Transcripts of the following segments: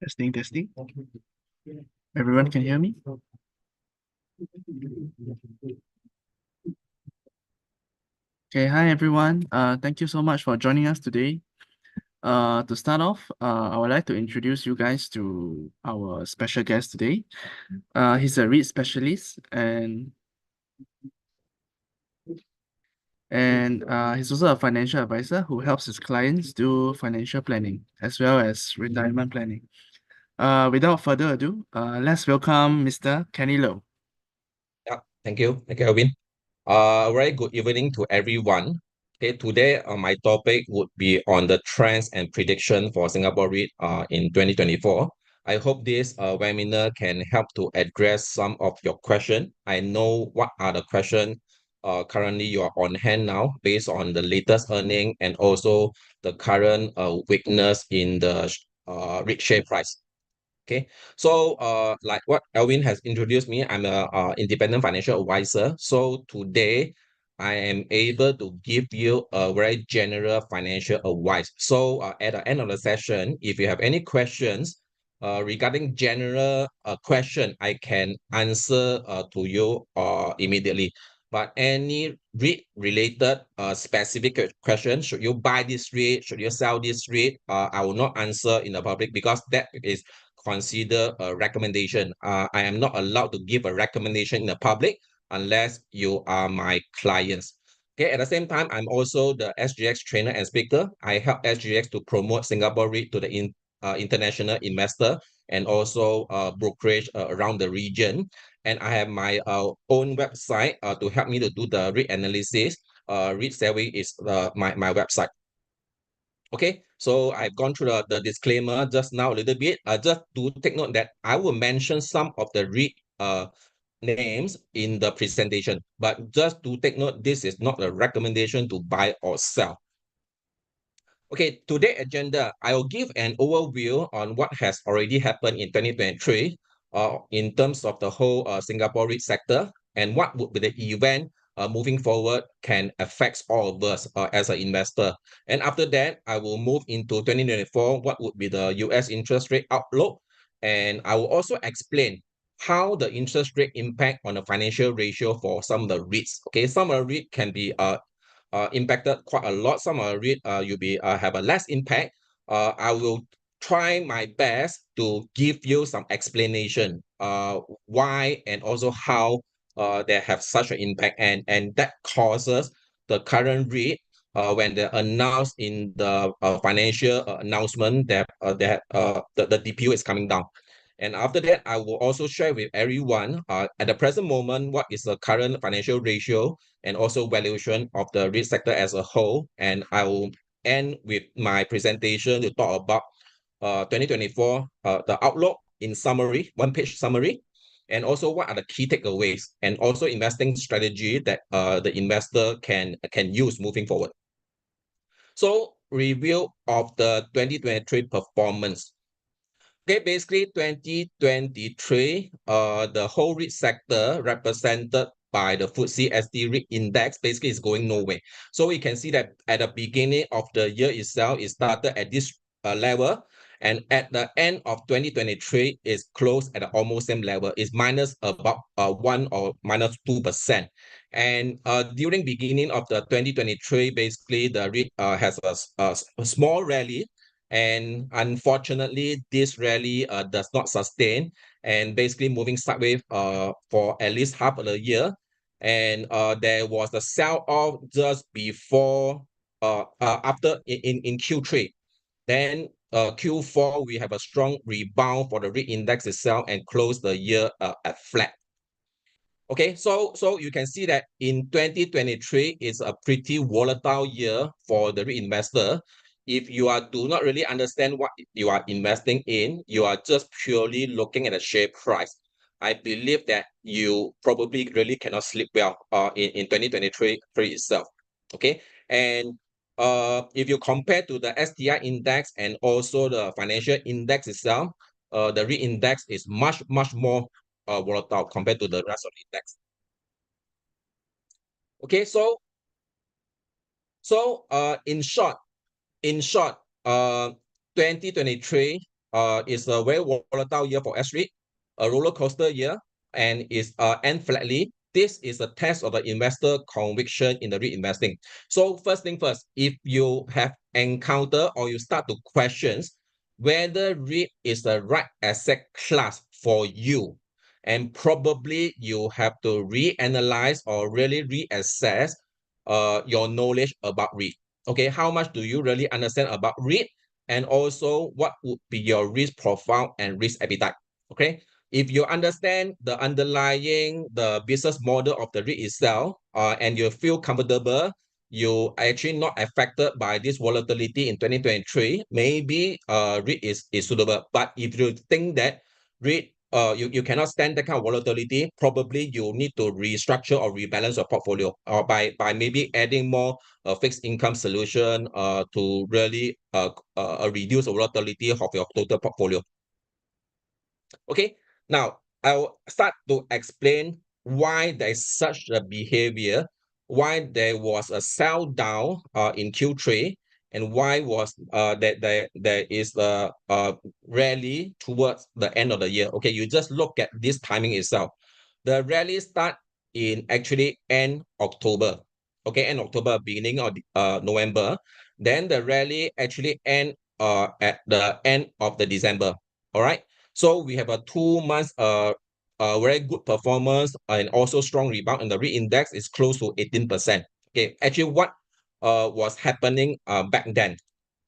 Testing, testing. Everyone can hear me? Okay, hi everyone. Thank you so much for joining us today. To start off, I would like to introduce you guys to our special guest today. He's a REIT specialist and he's also a financial advisor who helps his clients do financial planning as well as retirement planning. Without further ado, let's welcome Mr. Kenny Low. Yeah, thank you. Thank you, Alvin. Very good evening to everyone. Okay, today my topic would be on the trends and prediction for Singapore REIT in 2024. I hope this webinar can help to address some of your questions. I know what are the questions currently you are on hand now based on the latest earning and also the current weakness in the REIT share price. Okay, so like what Elvin has introduced me, I'm a independent financial advisor. So today I am able to give you a very general financial advice. So at the end of the session, if you have any questions regarding general question, I can answer to you immediately. But any REIT related specific question, should you buy this REIT, should you sell this REIT, I will not answer in the public because that is consider a recommendation. I am not allowed to give a recommendation in the public unless you are my clients. Okay, at the same time, I'm also the SGX trainer and speaker. I help SGX to promote Singapore REIT to the international investor and also brokerage around the region. And I have my own website to help me to do the REIT analysis. REIT Savvy is my website. Okay, so I've gone through the disclaimer just now a little bit. Just to take note that I will mention some of the REIT names in the presentation, but just to take note, this is not a recommendation to buy or sell. Okay, today agenda, I will give an overview on what has already happened in 2023 in terms of the whole Singapore REIT sector and what would be the event moving forward can affect all of us as an investor. And after that, I will move into 2024, what would be the US interest rate outlook. And I will also explain how the interest rate impact on the financial ratio for some of the REITs. Okay, some of the REIT can be impacted quite a lot. Some of it you'll be have a less impact. I will try my best to give you some explanation why and also how they have such an impact and that causes the current rate when they announced in the financial announcement that the DPU is coming down. And after that, I will also share with everyone at the present moment what is the current financial ratio and also valuation of the REIT sector as a whole. And I will end with my presentation to talk about 2024, the outlook in summary, one-page summary, and also what are the key takeaways and also investing strategy that the investor can use moving forward. So review of the 2023 performance. Okay, basically 2023, the whole REIT sector represented by the FTSE ST REIT index basically is going nowhere. So we can see that at the beginning of the year itself, it started at this level, and at the end of 2023, it's closed at the almost same level. It's minus about 1 or minus 2%. And during beginning of the 2023, basically the REIT has a small rally. And unfortunately, this rally does not sustain and basically moving sideways for at least half of the year. And there was a sell-off just before, after in Q3. Then Q4, we have a strong rebound for the REIT index itself and close the year at flat. Okay, so you can see that in 2023 is a pretty volatile year for the REIT investor. If you do not really understand what you are investing in, you are just purely looking at the share price. I believe that you probably really cannot sleep well in 2023 itself. Okay, and if you compare to the STI index and also the financial index itself, the REIT index is much more volatile compared to the rest of the index. Okay, so in short, 2023 is a very volatile year for S-REIT, a roller coaster year, and is end flatly. This is a test of the investor conviction in the REIT investing. So first thing first, if you have encountered or you start to question whether REIT is the right asset class for you, and probably you have to reanalyze or really reassess your knowledge about REIT. Okay, how much do you really understand about REIT? And also what would be your risk profile and risk appetite? Okay, if you understand the underlying the business model of the REIT itself, and you feel comfortable, you actually not affected by this volatility in 2023, maybe REIT is suitable. But if you think that REIT you cannot stand that kind of volatility, probably you need to restructure or rebalance your portfolio, or by maybe adding more fixed income solution to really reduce the volatility of your total portfolio. Okay, now I'll start to explain why there is such a behavior, why there was a sell down in Q3, and why was that there is a rally towards the end of the year. Okay, you just look at this timing itself. The rally start in actually end October. Okay, end October, beginning of November. Then the rally actually end at the end of the December. All right. So we have a 2 months very good performance and also strong rebound, and the REIT index is close to 18%. Okay, actually what was happening back then?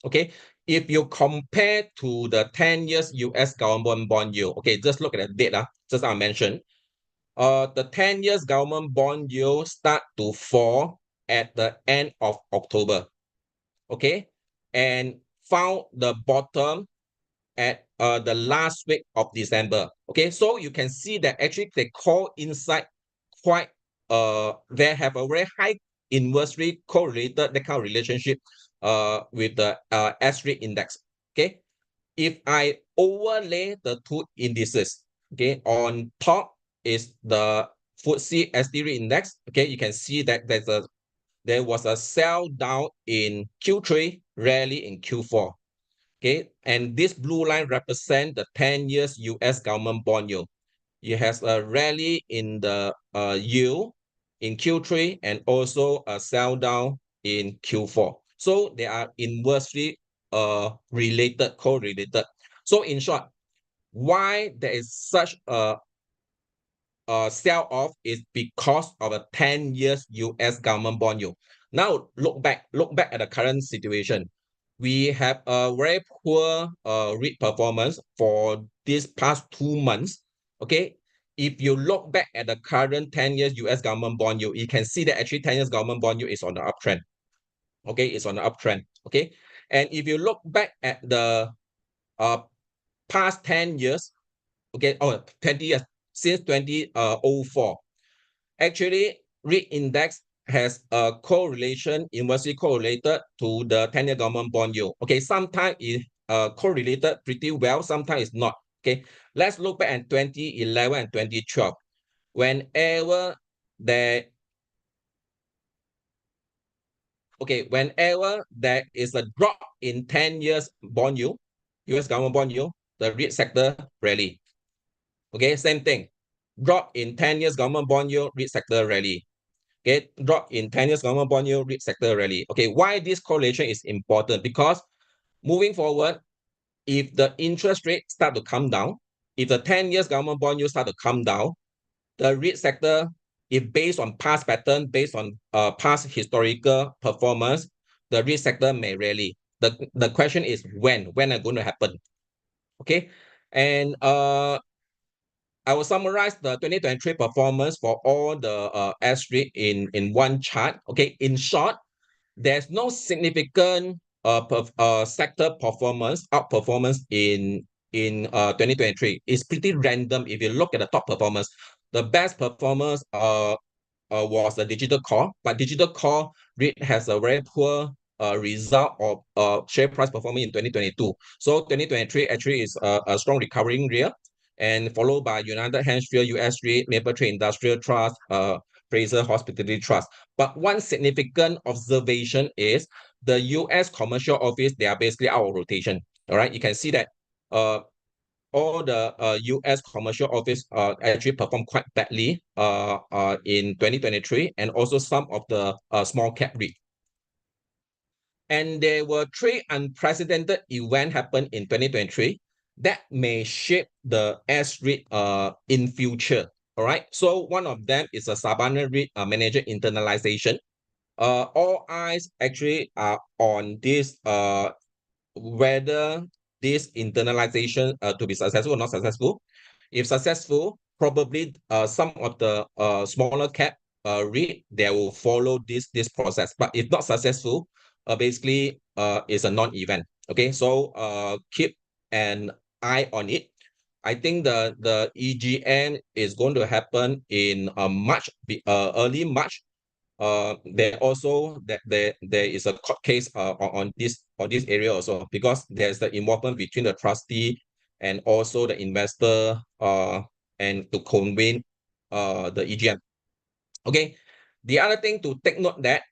Okay, if you compare to the 10 years US government bond yield, okay, just look at the data, just I mentioned. The 10 years government bond yield start to fall at the end of October. Okay, and found the bottom at the last week of December. Okay, so you can see that actually they coincide quite they have a very high inversely correlated that kind of relationship with the S-REIT index. Okay, if I overlay the two indices, okay, on top is the FTSE ST-REIT index. Okay, you can see that there was a sell down in Q3, rally in Q4. Okay, and this blue line represent the 10 years US government bond yield. It has a rally in the yield in Q3 and also a sell down in Q4. So they are inversely related, correlated. So in short, why there is such a sell off is because of a 10 years US government bond yield. Now look back at the current situation. We have a very poor REIT performance for these past 2 months. Okay, if you look back at the current 10 years US government bond yield, you can see that actually 10 years government bond yield is on the uptrend. Okay, it's on the uptrend. Okay, and if you look back at the past 10 years, okay, 20 years, since 2004, actually REIT index has a correlation, inversely correlated to the 10-year government bond yield. Okay, sometimes it correlated pretty well, sometimes it's not. Okay, let's look back at 2011 and 2012. Whenever there is a drop in 10 years bond yield, US government bond yield, the REIT sector rally. Okay, same thing. Drop in 10 years government bond yield, REIT sector rally. Okay, drop in 10 years government bond yield, REIT sector rally. Okay, why this correlation is important? Because moving forward, if the interest rate start to come down, if the 10 years government bond yield start to come down, the REIT sector, if based on past pattern, based on past historical performance, the REIT sector may rally. The question is when are going to happen? Okay, and I will summarize the 2023 performance for all the S-REIT in one chart. Okay, in short, there's no significant sector performance outperformance in 2023. It's pretty random. If you look at the top performance, the best performance was the digital core, but digital core REIT has a very poor result of share price performance in 2022. So 2023 actually is a strong recovering year, and followed by United Hampshire US REIT, Mapletree Industrial Trust, Fraser Hospitality Trust. But one significant observation is the US commercial office, they are basically out of rotation. All right, you can see that all the US commercial office actually performed quite badly in 2023, and also some of the small cap REIT. And there were three unprecedented events happen in 2023 that may shape the S-REIT in future. All right. So one of them is a Sabana REIT manager internalization. All eyes actually are on this whether this internalization to be successful or not successful. If successful, probably some of the smaller cap REIT, they will follow this process. But if not successful, basically it's a non-event. Okay, so keep an eye on it. I think the EGM is going to happen in March, early March. There also that there is a court case on this area also, because there's the involvement between the trustee and also the investor and to convene the EGM. Okay, the other thing to take note that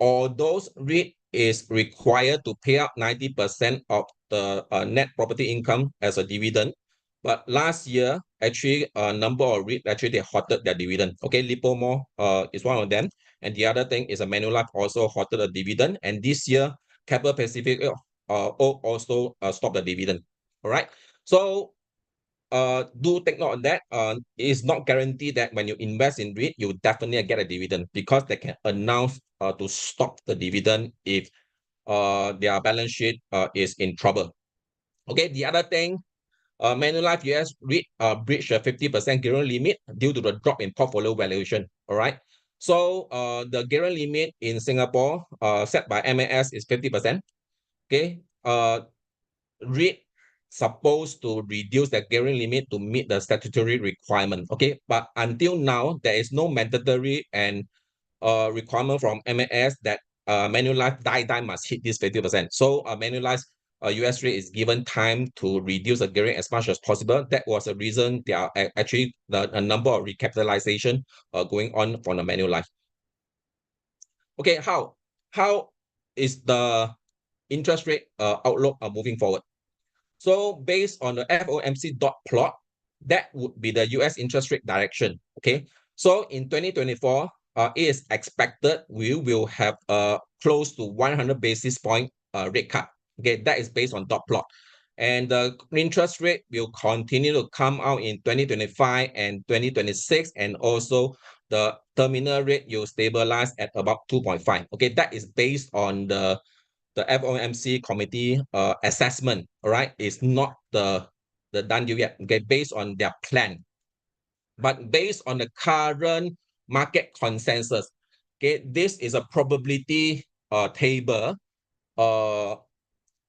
although REIT is required to pay out 90% of the net property income as a dividend, but last year actually a number of REIT actually they halted their dividend. Okay, Livermore is one of them, and the other thing is a Manulife also halted a dividend, and this year Capital Pacific also stopped the dividend. All right, so do take note of that. It's not guaranteed that when you invest in REIT, you definitely get a dividend, because they can announce to stop the dividend if their balance sheet is in trouble. Okay, the other thing, Manulife US REIT breached a 50% gearing limit due to the drop in portfolio valuation. All right. So the gearing limit in Singapore set by MAS is 50%. Okay. REIT supposed to reduce the gearing limit to meet the statutory requirement. Okay, but until now there is no mandatory and requirement from MAS that Manulife die must hit this 50%. So Manulife's US REIT is given time to reduce the gearing as much as possible. That was the reason there are actually a number of recapitalization going on from the Manulife. Okay, how is the interest rate outlook moving forward? So based on the FOMC dot plot, that would be the US interest rate direction. Okay. So in 2024, it is expected we will have close to 100 basis point rate cut. Okay, that is based on dot plot. And the interest rate will continue to come out in 2025 and 2026, and also the terminal rate will stabilize at about 2.5. Okay, that is based on the FOMC committee assessment. All right, it's not the done deal yet. Okay, based on their plan, but based on the current market consensus. Okay, this is a probability table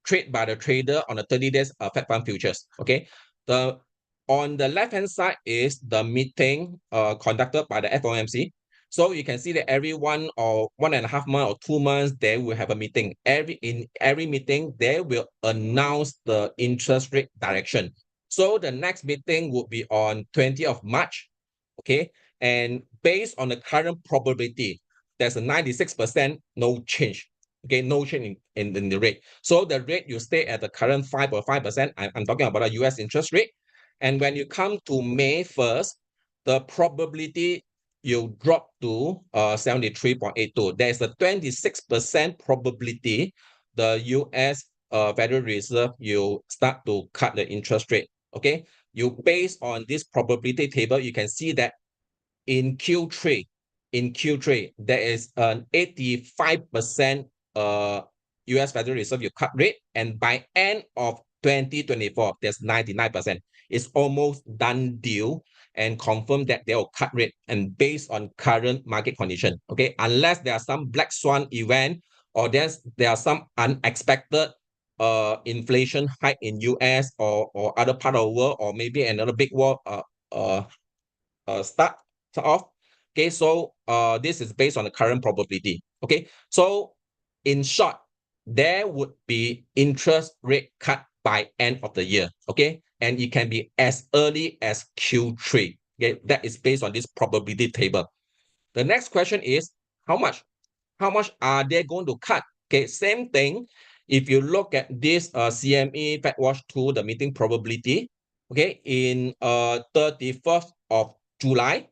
trade by the trader on the 30 days Fed Fund futures. Okay, the on the left hand side is the meeting conducted by the FOMC. So you can see that every 1 or 1.5 months or 2 months, they will have a meeting. In every meeting, they will announce the interest rate direction. So the next meeting will be on 20th of March. Okay, and based on the current probability, there's a 96% no change. Okay, no change in the rate. So the rate you stay at the current 5.5%. I'm talking about a US interest rate. And when you come to May 1st, the probability you drop to 73.82. There's a 26% probability the US Federal Reserve you start to cut the interest rate. Okay, you based on this probability table, you can see that in Q3, there is an 85% US Federal Reserve you cut rate, and by end of 2024, there's 99%. It's almost done deal and confirm that they will cut rate, and based on current market condition. Okay, unless there are some black swan event, or there are some unexpected inflation hike in US or other part of the world, or maybe another big war start off. Okay, so this is based on the current probability. Okay, so in short, there would be interest rate cut by end of the year. Okay, and it can be as early as Q3. Okay, that is based on this probability table. The next question is how much? How much are they going to cut? Okay, same thing. If you look at this CME FedWatch tool, the meeting probability, okay, in 31st of July,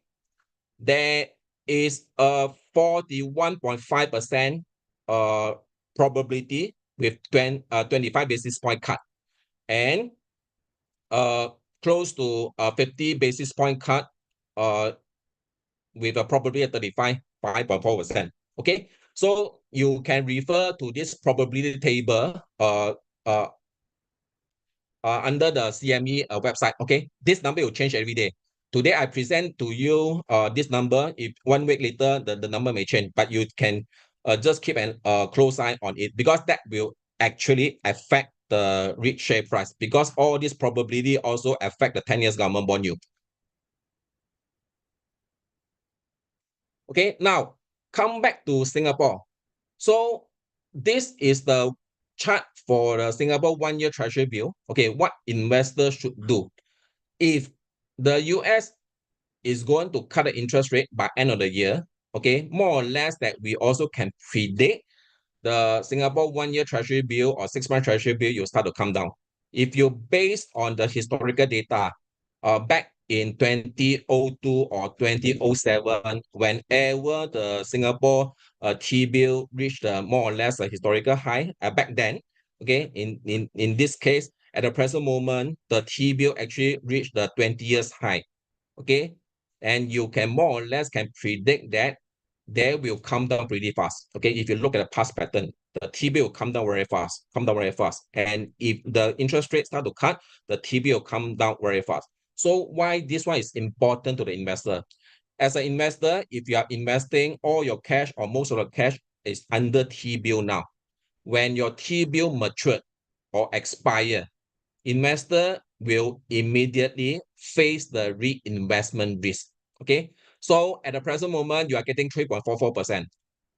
there is a 41.5% probability with 25 basis point cut, and close to 50 basis point cut with a probability of 35.4%. Okay, so you can refer to this probability table under the CME website. Okay, this number will change every day. Today I present to you this number. If 1 week later the number may change, but you can just keep an close eye on it, because that will actually affect the REIT share price, because all this probability also affect the 10 years government bond yield. Okay, now come back to Singapore. So this is the chart for the Singapore 1-year treasury bill. Okay, what investors should do. If the US is going to cut the interest rate by end of the year, okay, more or less that we also can predict the Singapore 1-year treasury bill or 6-month treasury bill, you start to come down. If you based on the historical data, back in 2002 or 2007, whenever the Singapore T-bill reached more or less a historical high, back then, okay, in this case, at the present moment, the T-bill actually reached the 20 years high, okay, and you can more or less can predict that they will come down pretty fast. Okay, if you look at the past pattern, the T-bill will come down very fast, And if the interest rates start to cut, the T-bill will come down very fast. So why this one is important to the investor? As an investor, if you are investing all your cash or most of the cash is under T-bill now, when your T-bill mature or expire, investor will immediately face the reinvestment risk. Okay, so at the present moment, you are getting 3.44%.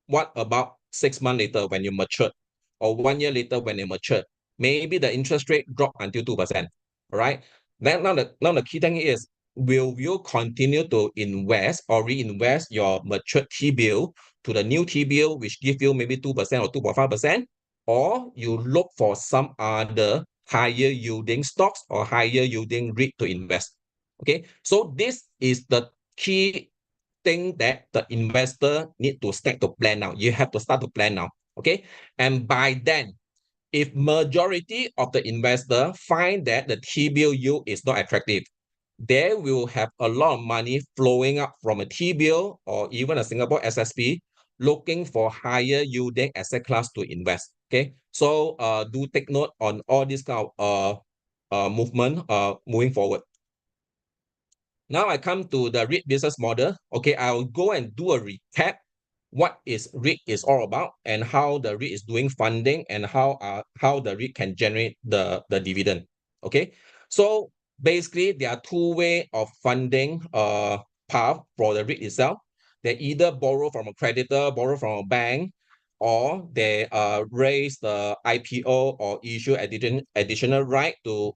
What about 6 months later when you mature, or 1 year later when you mature? Maybe the interest rate drop until 2%. All right. Then now the key thing is, will you continue to invest or reinvest your matured T-bill to the new T-bill, which give you maybe 2% or 2.5%, or you look for some other higher yielding stocks or higher yielding REIT to invest? Okay, so this is the key thing that the investor need to start to plan now. You have to start to plan now. Okay, and by then, if majority of the investor find that the T-bill yield is not attractive, they will have a lot of money flowing up from a T-bill or even a Singapore SSP, looking for higher yielding asset class to invest. Okay, so do take note on all this kind of movement moving forward. Now I come to the REIT business model. Okay, I'll go and do a recap what is REIT is all about, and how the REIT is doing funding, and how the REIT can generate the dividend. Okay, so basically there are two ways of funding path for the REIT itself. They either borrow from a creditor, borrow from a bank, or they raise the IPO or issue additional right to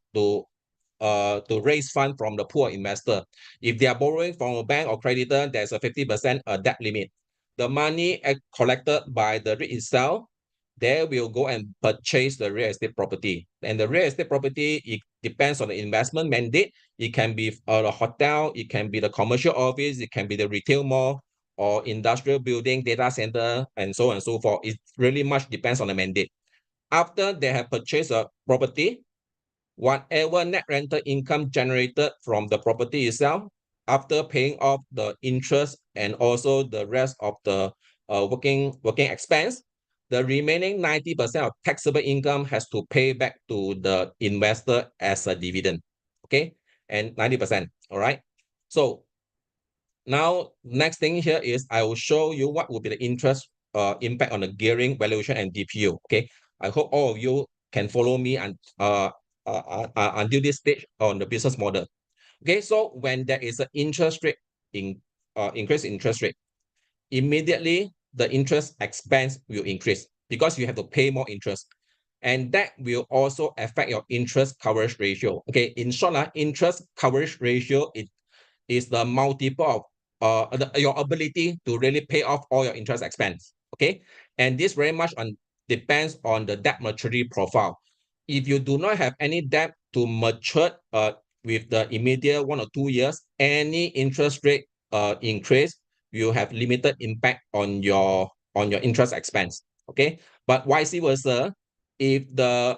raise fund from the poor investor. If they are borrowing from a bank or creditor, there's a 50% debt limit. The money collected by the REIT itself, they will go and purchase the real estate property. And the real estate property, it depends on the investment mandate. It can be a hotel, it can be the commercial office, it can be the retail mall, or industrial building, data center, and so on and so forth. It really much depends on the mandate. After they have purchased a property, whatever net rental income generated from the property itself, after paying off the interest and also the rest of the working expense, the remaining 90% of taxable income has to pay back to the investor as a dividend. Okay, and 90%. All right. So now next thing here is I will show you what will be the interest impact on the gearing, valuation, and DPU. Okay, I hope all of you can follow me and until this stage on the business model. Okay, so when there is an interest rate increase interest rate, immediately the interest expense will increase because you have to pay more interest, and that will also affect your interest coverage ratio. Okay, in short, interest coverage ratio is the multiple of your ability to really pay off all your interest expense. Okay, and this very much depends on the debt maturity profile. If you do not have any debt to mature with the immediate 1 or 2 years, any interest rate increase will have limited impact on your interest expense. Okay, but vice versa, if the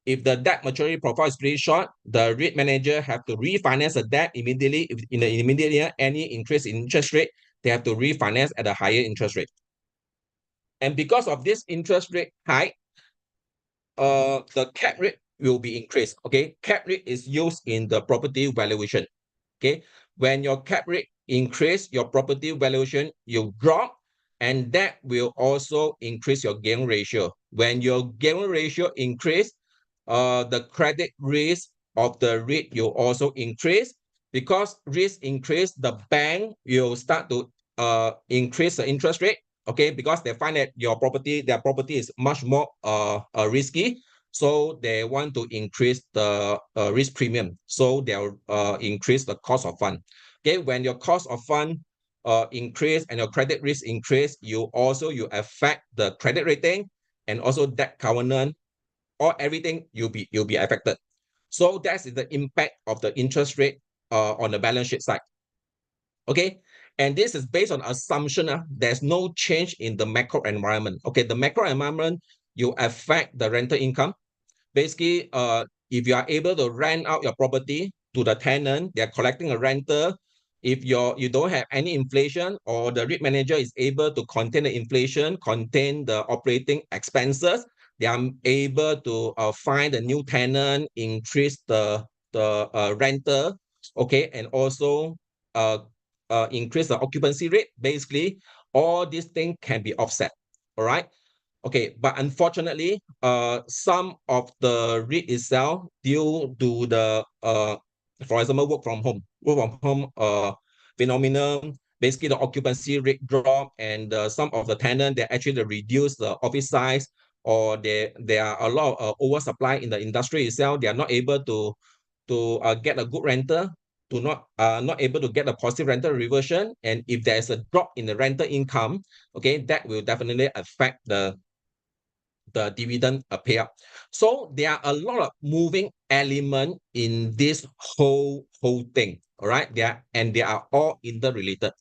debt maturity profile is pretty short, the REIT manager have to refinance the debt immediately. If in the immediate year, any increase in interest rate, they have to refinance at a higher interest rate. And because of this interest rate hike, the cap rate will be increased. Okay, cap rate is used in the property valuation. Okay, when your cap rate increase, your property valuation you drop, and that will also increase your gain ratio. When your gain ratio increase, the credit risk of the REIT will also increase. Because risk increase, the bank will start to increase the interest rate. Okay, because they find that their property is much more risky, so they want to increase the risk premium. So they'll increase the cost of fund. Okay, when your cost of fund increase and your credit risk increase, you affect the credit rating and also debt covenant, or everything you'll be affected. So that's the impact of the interest rate on the balance sheet side. Okay, and this is based on assumption there's no change in the macro environment. Okay, the macro environment you affect the rental income. Basically, if you are able to rent out your property to the tenant, they're collecting a rental. If you don't have any inflation, or the REIT manager is able to contain the inflation, contain the operating expenses, they are able to find a new tenant, increase the rental, okay, and also increase the occupancy rate. Basically, all these things can be offset. All right. Okay, but unfortunately, some of the REIT itself, due to the for example, work from home phenomenon, basically the occupancy rate drop, and some of the tenants, they actually reduce the office size, or there are a lot of oversupply in the industry itself. They are not able to get a good renter, to not able to get a positive rental reversion. And if there's a drop in the rental income, okay, that will definitely affect the dividend payout. So there are a lot of moving elements in this whole thing. All right, they are all interrelated.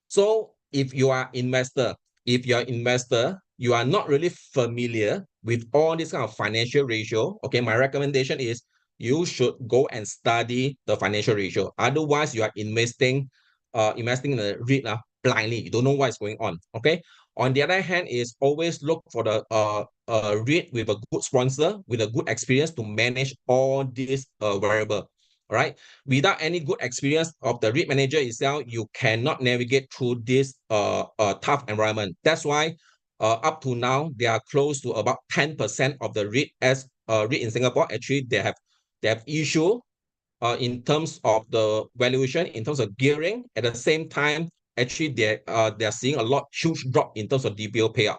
So if you are investor, you are not really familiar with all this kind of financial ratio. Okay, my recommendation is you should go and study the financial ratio. Otherwise, you are investing in a REIT blindly. You don't know what's going on. Okay. On the other hand, is always look for the REIT with a good sponsor, with a good experience to manage all these variable. All right. Without any good experience of the REIT manager itself, you cannot navigate through this tough environment. That's why up to now, they are close to about 10% of the REIT in Singapore. Actually, they have issue in terms of the valuation, in terms of gearing. At the same time, actually, they are seeing a huge drop in terms of DPO payout.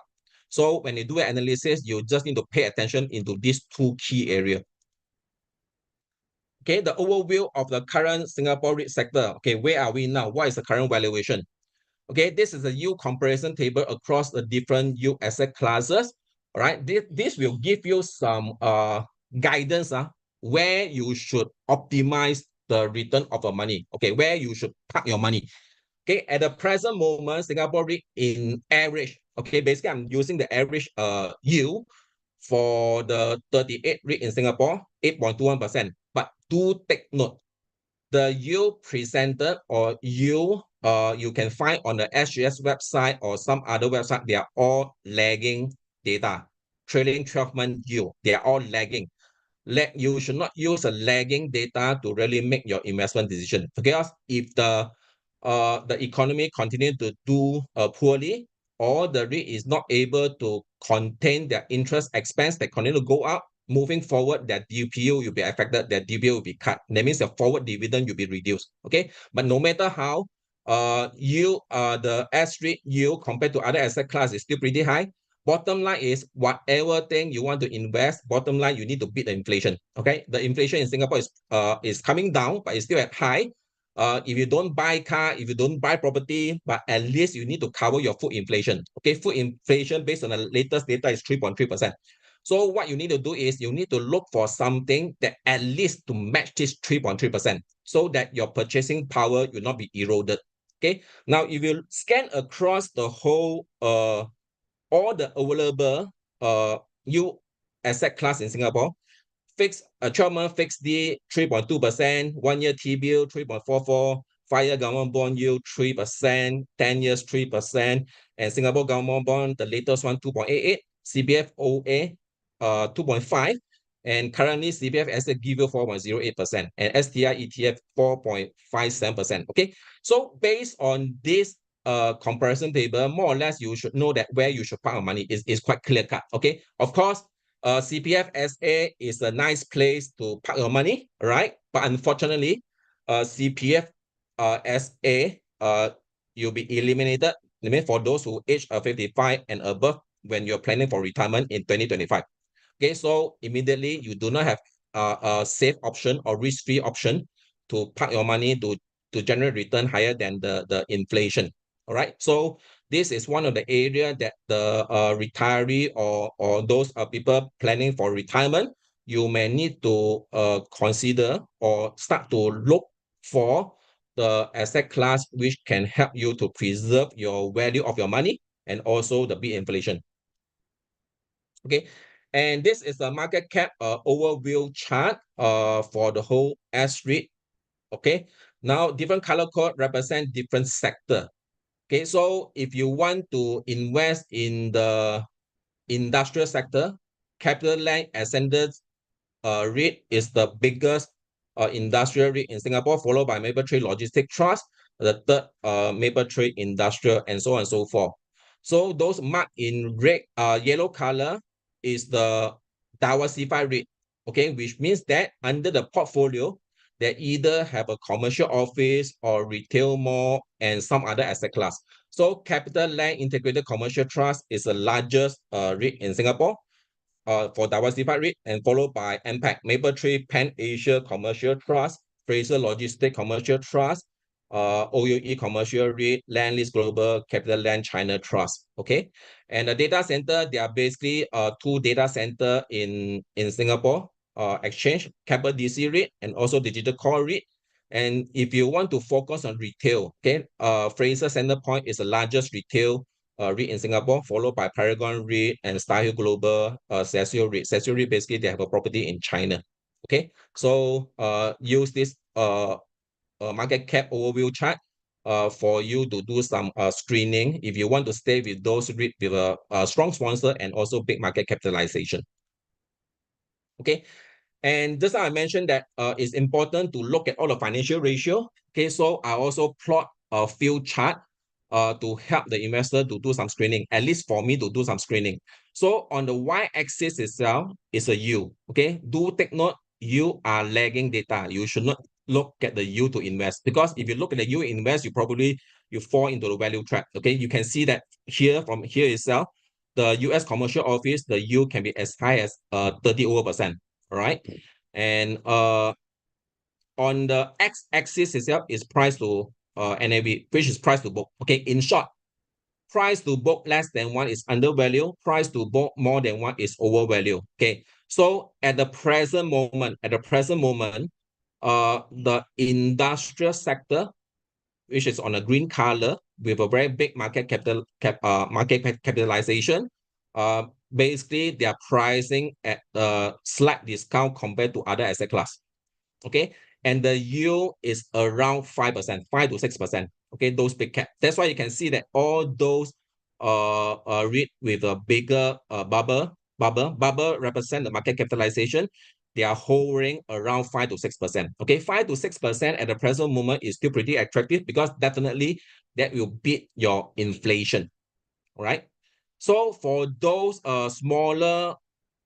So when you do an analysis, you just need to pay attention into these two key areas. Okay, the overview of the current Singapore REIT sector. Okay, where are we now? What is the current valuation? Okay, this is a yield comparison table across the different yield asset classes. All right, this will give you some guidance where you should optimize the return of your money. Okay, where you should park your money. Okay, at the present moment, Singapore REIT in average. Okay, basically I'm using the average yield for the 38 REIT in Singapore, 8.21%. But do take note, the yield presented or yield you can find on the SGS website or some other website, they are all lagging data. Trailing 12-month yield, they are all lagging. You should not use a lagging data to really make your investment decision. Because if the economy continue to do poorly, or the REIT is not able to contain their interest expense that continue to go up, moving forward, that DPU will be affected, that DPU will be cut. That means the forward dividend will be reduced. Okay, but no matter how, the S-REIT yield compared to other asset class is still pretty high. Bottom line is, whatever thing you want to invest, bottom line, you need to beat the inflation. Okay, the inflation in Singapore is coming down, but it's still at high. if you don't buy car, if you don't buy property, but at least you need to cover your food inflation. Okay, food inflation based on the latest data is 3.3%. So what you need to do is you need to look for something that at least to match this 3.3% so that your purchasing power will not be eroded. Okay, now if you scan across the whole all the available you asset class in Singapore, fixed 12-month fixed D 3.2%, 1-year T-bill 3.44, 5-year government bond yield 3%, 10 years 3%, and Singapore government bond, the latest one 2.88, CPF OA 2.5, and currently CPF asset give you 4.08%, and STI ETF 4.57%. Okay, so based on this comparison table, more or less you should know that where you should park your money is quite clear cut. Okay, of course, CPF SA is a nice place to park your money, right? But unfortunately, CPF SA you'll be eliminated. I mean, for those who age 55 and above when you're planning for retirement in 2025. Okay, so immediately you do not have a safe option or risk-free option to park your money to generate return higher than the inflation. All right, so this is one of the area that the retiree or those people planning for retirement, you may need to consider or start to look for the asset class which can help you to preserve your value of your money and also the big inflation. Okay, and this is the market cap overview chart for the whole S-REIT. Okay, now different color code represent different sector. Okay, so if you want to invest in the industrial sector, CapitaLand Ascendant REIT is the biggest industrial REIT in Singapore, followed by Mapletree Logistic Trust, the third Mapletree Industrial, and so on and so forth. So those marked in red, yellow color is the diversified REIT, okay, which means that under the portfolio, they either have a commercial office or retail mall and some other asset class. So CapitaLand Integrated Commercial Trust is the largest REIT in Singapore for diversified REIT, and followed by MPAC, Mapletree Pan Asia Commercial Trust, Fraser Logistic Commercial Trust, OUE Commercial REIT, Landlease Global, CapitaLand China Trust. Okay, and the data center, they are basically two data center in Singapore exchange, Capital DC REIT and also Digital Core REIT. And if you want to focus on retail, okay, Fraser Centrepoint is the largest retail REIT in Singapore, followed by Paragon REIT and StarHill Global, Cecil REIT. Cecil REIT, basically, they have a property in China. Okay, so use this market cap overview chart for you to do some screening if you want to stay with those REIT with a strong sponsor and also big market capitalization. Okay, and just I mentioned that it's important to look at all the financial ratio. Okay, so I also plot a few chart to help the investor to do some screening, at least for me to do some screening. So on the y-axis itself is a yield. Okay, do take note, you are lagging data. You should not look at the yield to invest, because if you look at the yield invest, you fall into the value trap. Okay, you can see that here from here itself, the US commercial office, the yield can be as high as 30%. All right, and on the x-axis itself is price to NAV, which is price to book. Okay, in short, price to book less than 1 is undervalue, price to book more than 1 is overvalue. Okay, so at the present moment, the industrial sector, which is on a green color with a very big market capitalization, basically they are pricing at a slight discount compared to other asset class. Okay, and the yield is around 5%, 5 to 6%. Okay, those big cap. That's why you can see that all those REIT with a bigger bubble represent the market capitalization. They are hovering around 5 to 6%. Okay, 5 to 6% at the present moment is still pretty attractive, because definitely that will beat your inflation. All right. So for those smaller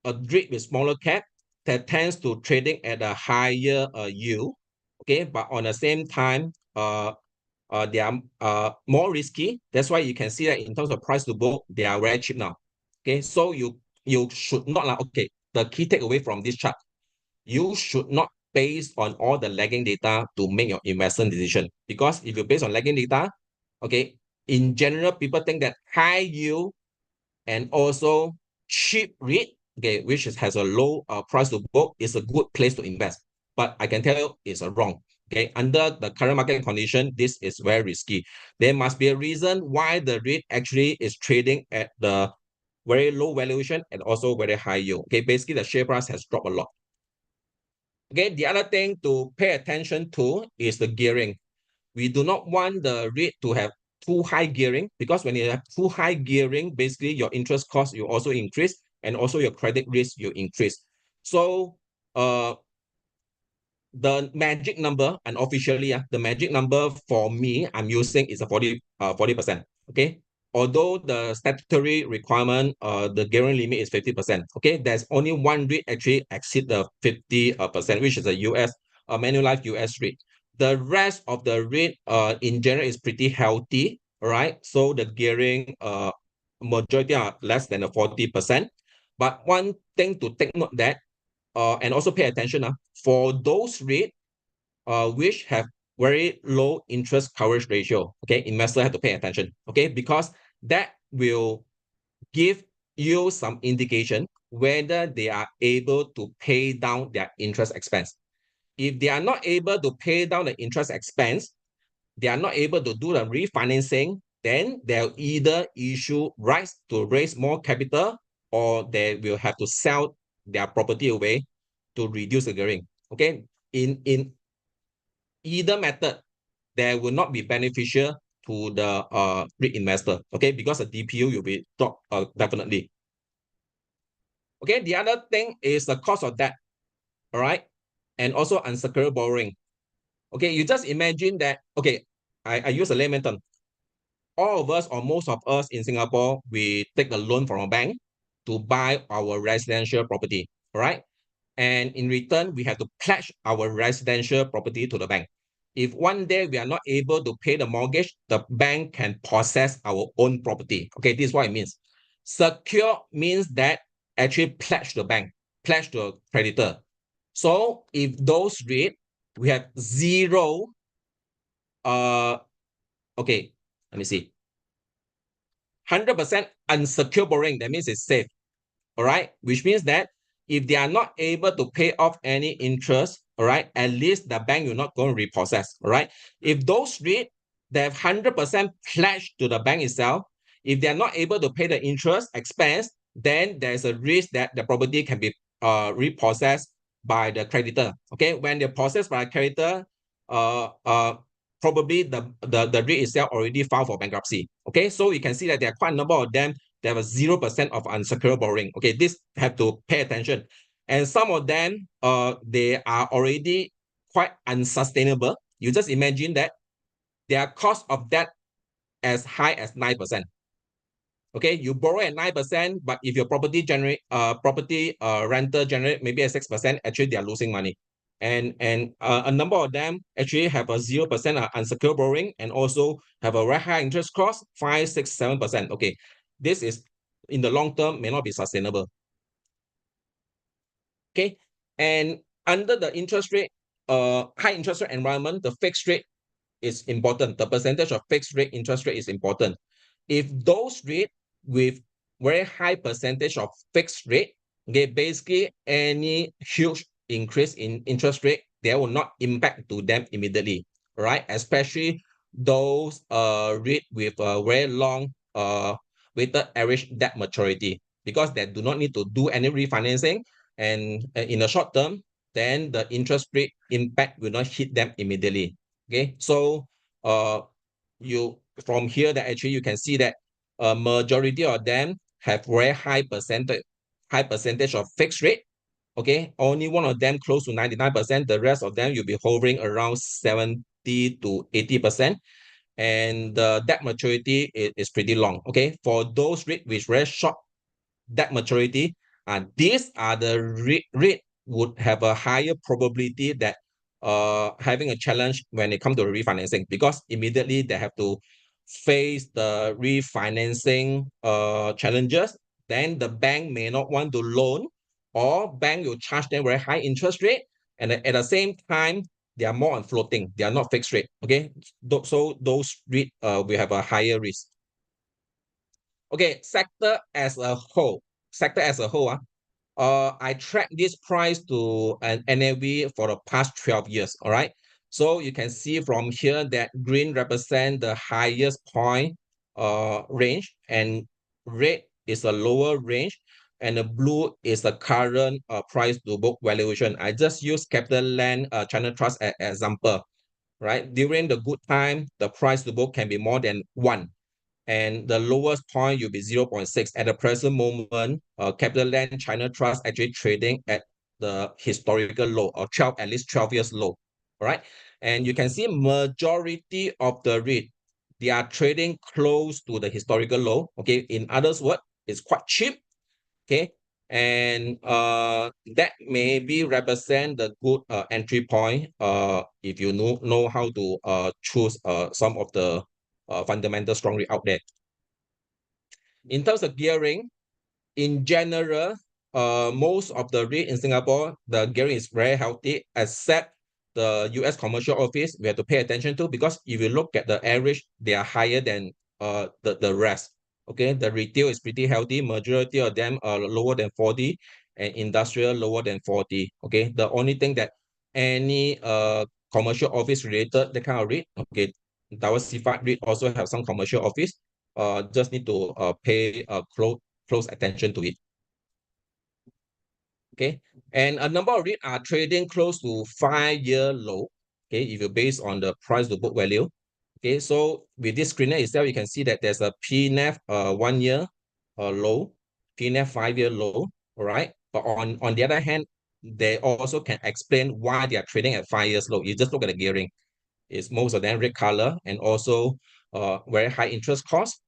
REIT with smaller cap, that tends to trading at a higher yield. Okay, but on the same time, they are more risky. That's why you can see that in terms of price to book, they are very cheap now. Okay, so you should not okay. The key takeaway from this chart, you should not based on all the lagging data to make your investment decision. Because if you base on lagging data, okay, in general, people think that high yield and also cheap REIT, okay, which has a low price to book, is a good place to invest. But I can tell you it's wrong. Okay, under the current market condition, this is very risky. There must be a reason why the REIT actually is trading at the very low valuation and also very high yield. Okay, basically the share price has dropped a lot. Okay, the other thing to pay attention to is the gearing. We do not want the REIT to have too high gearing, because when you have too high gearing, basically your interest cost you also increase and also your credit risk you increase. So the magic number, and officially the magic number for me I'm using is a 40%. Okay, although the statutory requirement, the gearing limit is 50%. Okay, there's only one REIT actually exceed the 50%, which is a US Manulife US REIT. The rest of the REIT in general is pretty healthy. All right, so the gearing majority are less than the 40%. But one thing to take note that and also pay attention for those REIT which have very low interest coverage ratio. Okay, investor have to pay attention. Okay, because that will give you some indication whether they are able to pay down their interest expense. If they are not able to pay down the interest expense, they are not able to do the refinancing, then they'll either issue rights to raise more capital, or they will have to sell their property away to reduce the gearing. Okay, in either method, there will not be beneficial to the REIT investor. Okay, because the DPU will be dropped definitely. Okay, the other thing is the cost of debt. All right, and also unsecured borrowing. Okay, you just imagine that. Okay, I use a layman term. All of us, or most of us in Singapore, we take a loan from a bank to buy our residential property. All right, and in return, we have to pledge our residential property to the bank. If one day we are not able to pay the mortgage, the bank can possess our own property. Okay, this is what it means. Secure means that actually pledge to the bank, pledge to a creditor. So if those REIT, we have zero, okay, let me see, 100% unsecured borrowing, that means it's safe. All right, which means that if they are not able to pay off any interest, all right, at least the bank will not go and repossess. All right, if those REIT, they have 100% pledge to the bank itself, if they are not able to pay the interest expense, then there's a risk that the property can be repossessed by the creditor. Okay, when they're possessed by a creditor, probably the REIT itself already filed for bankruptcy. Okay, so you can see that there are quite a number of them. They have a 0% of unsecured borrowing. Okay, this have to pay attention. And some of them, they are already quite unsustainable. You just imagine that their cost of debt as high as 9%. Okay, you borrow at 9%, but if your property rental generate maybe at 6%, actually they are losing money. And a number of them actually have a 0% unsecured borrowing and also have a very high interest cost, 5, 6, 7%. Okay, this is in the long term may not be sustainable. Okay, and under the interest rate, high interest rate environment, the fixed rate is important. The percentage of fixed rate interest rate is important. If those REIT with very high percentage of fixed rate, okay, basically any huge increase in interest rate, they will not impact to them immediately, right? Especially those REIT with a very long weighted average debt maturity, because they do not need to do any refinancing, and in the short term, then the interest rate impact will not hit them immediately. Okay, so you from here that actually you can see that a majority of them have very high percentage of fixed rate. Okay, only one of them close to 99%. The rest of them you'll be hovering around 70 to 80%. And the debt maturity is pretty long. Okay, for those REIT with very short debt maturity, these are the REIT would have a higher probability that having a challenge when it comes to refinancing, because immediately they have to face the refinancing challenges. Then the bank may not want to loan, or bank will charge them very high interest rate. And at the same time, they are more on floating. They are not fixed rate. Okay, so those REIT will have a higher risk. Okay, sector as a whole. I track this price to an NAV for the past 12 years. All right. So you can see from here that green represent the highest point range, and red is a lower range, and the blue is the current price to book valuation. I just use CapitaLand China Trust as example, right? During the good time, the price to book can be more than 1. And the lowest point will be 0.6. At the present moment, CapitaLand China Trust actually trading at the historical low, or at least 12 years low. All right. And you can see majority of the REIT, they are trading close to the historical low. Okay. In others words, it's quite cheap. Okay. And that maybe represent the good entry point if you know how to choose some of the fundamental strong REIT out there. In terms of gearing, in general, most of the REIT in Singapore, the gearing is very healthy, except the US commercial office we have to pay attention to, because if you look at the average, they are higher than the rest. Okay, the retail is pretty healthy. Majority of them are lower than 40, and industrial lower than 40. Okay, the only thing that any commercial office related, the kind of REIT, okay, diversified REIT also have some commercial office. Just need to pay close attention to it. Okay, and a number of REIT are trading close to 5-year low. Okay, if you base on the price to book value. Okay, so with this screener itself, you can see that there's a PNAV 1-year low, PNAV 5-year low. All right, but on the other hand, they also can explain why they are trading at 5 years low. You just look at the gearing. It's most of them red color, and also very high interest cost.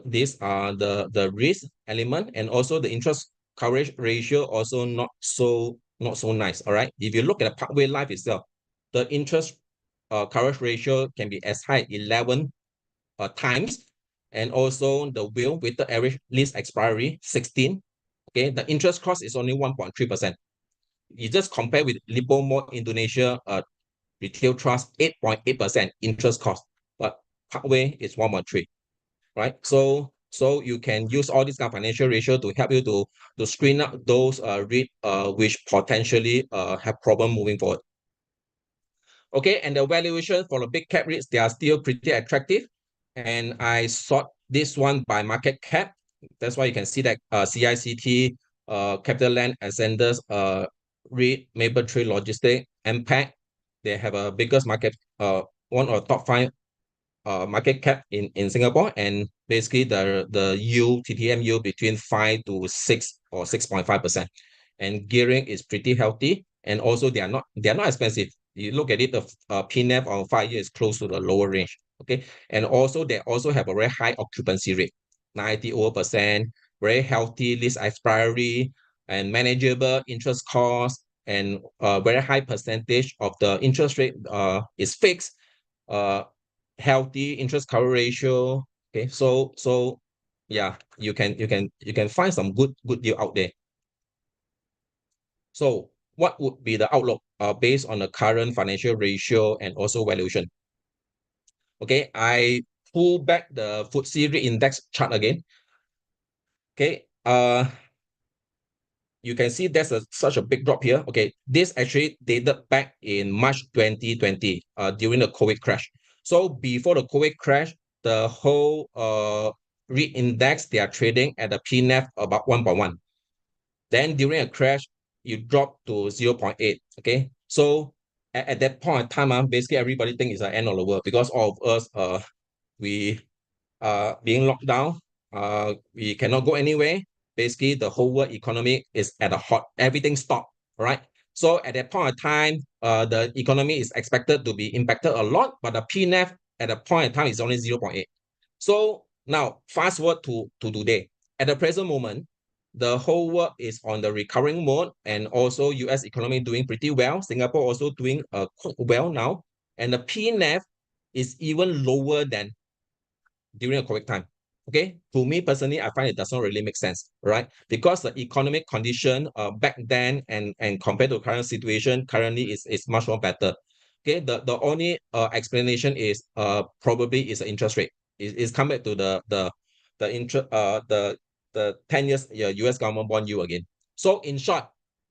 These are the risk element, and also the interest coverage ratio also not so nice. All right, if you look at the Parkway Life itself, the interest coverage ratio can be as high 11 times, and also the weighted average lease expiry 16. Okay, the interest cost is only 1.3%. You just compare with Lipo Mall Indonesia retail trust 8.8% interest cost, but Parkway is 1.3. Right? So you can use all these kind of financial ratio to help you to screen out those REIT which potentially have problem moving forward. Okay, and the valuation for the big cap REITs, they are still pretty attractive. And I sort this one by market cap. That's why you can see that CICT, CapitaLand, Ascenders, REIT, Mapletree Logistics, Impact, they have a biggest market, one of the top 5 market cap in Singapore, and basically the yield, TTM yield between 5 to 6 or 6.5%. And gearing is pretty healthy, and also they are not expensive. You look at it, the PNAV on 5 years is close to the lower range. Okay, and also they also have a very high occupancy rate, 90%, very healthy lease expiry, and manageable interest cost, and very high percentage of the interest rate is fixed. Healthy interest cover ratio. Okay, so yeah, you can find some good deal out there. So what would be the outlook based on the current financial ratio and also valuation? Okay, I pull back the FTSE REIT index chart again. Okay, you can see there's such a big drop here. Okay, this actually dated back in March 2020 during the COVID crash. So before the COVID crash, the whole REIT index, they are trading at a PNAV about 1.1. Then during a crash, you drop to 0.8. Okay, so at that point in time, basically everybody think it's the end of the world, because all of us we being locked down, we cannot go anywhere. Basically, the whole world economy is at a halt. Everything stopped, right? So at that point of time, the economy is expected to be impacted a lot, but the PNAV at the point in time is only 0.8. So now fast forward to today. At the present moment, the whole world is on the recovering mode, and also US economy doing pretty well. Singapore also doing quite well now, and the PNAV is even lower than during a COVID time. Okay, to me personally, I find it does not really make sense, right? Because the economic condition back then and compared to current situation, currently is much more better. Okay, the only explanation is probably is the interest rate. Is come back to the interest the 10 years US government bond yield again. So in short,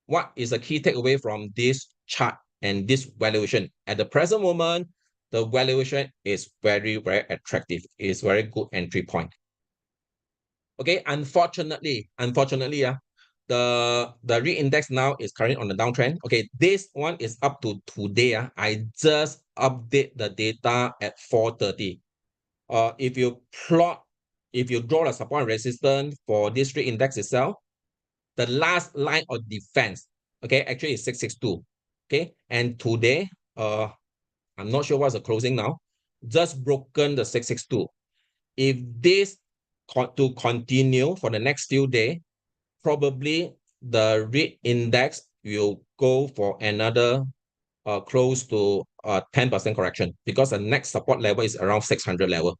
what is the key takeaway from this chart and this valuation? At the present moment, the valuation is very, very attractive. It's very good entry point. Okay, unfortunately, the REIT index now is currently on the downtrend. Okay, this one is up to today. I just update the data at 4:30. If you draw the support and resistance for this REIT index itself, the last line of defense, okay, actually is 662. Okay, and today, I'm not sure what's the closing now, just broken the 662. If this to continue for the next few days, probably the REIT index will go for another close to 10% correction, because the next support level is around 600 level,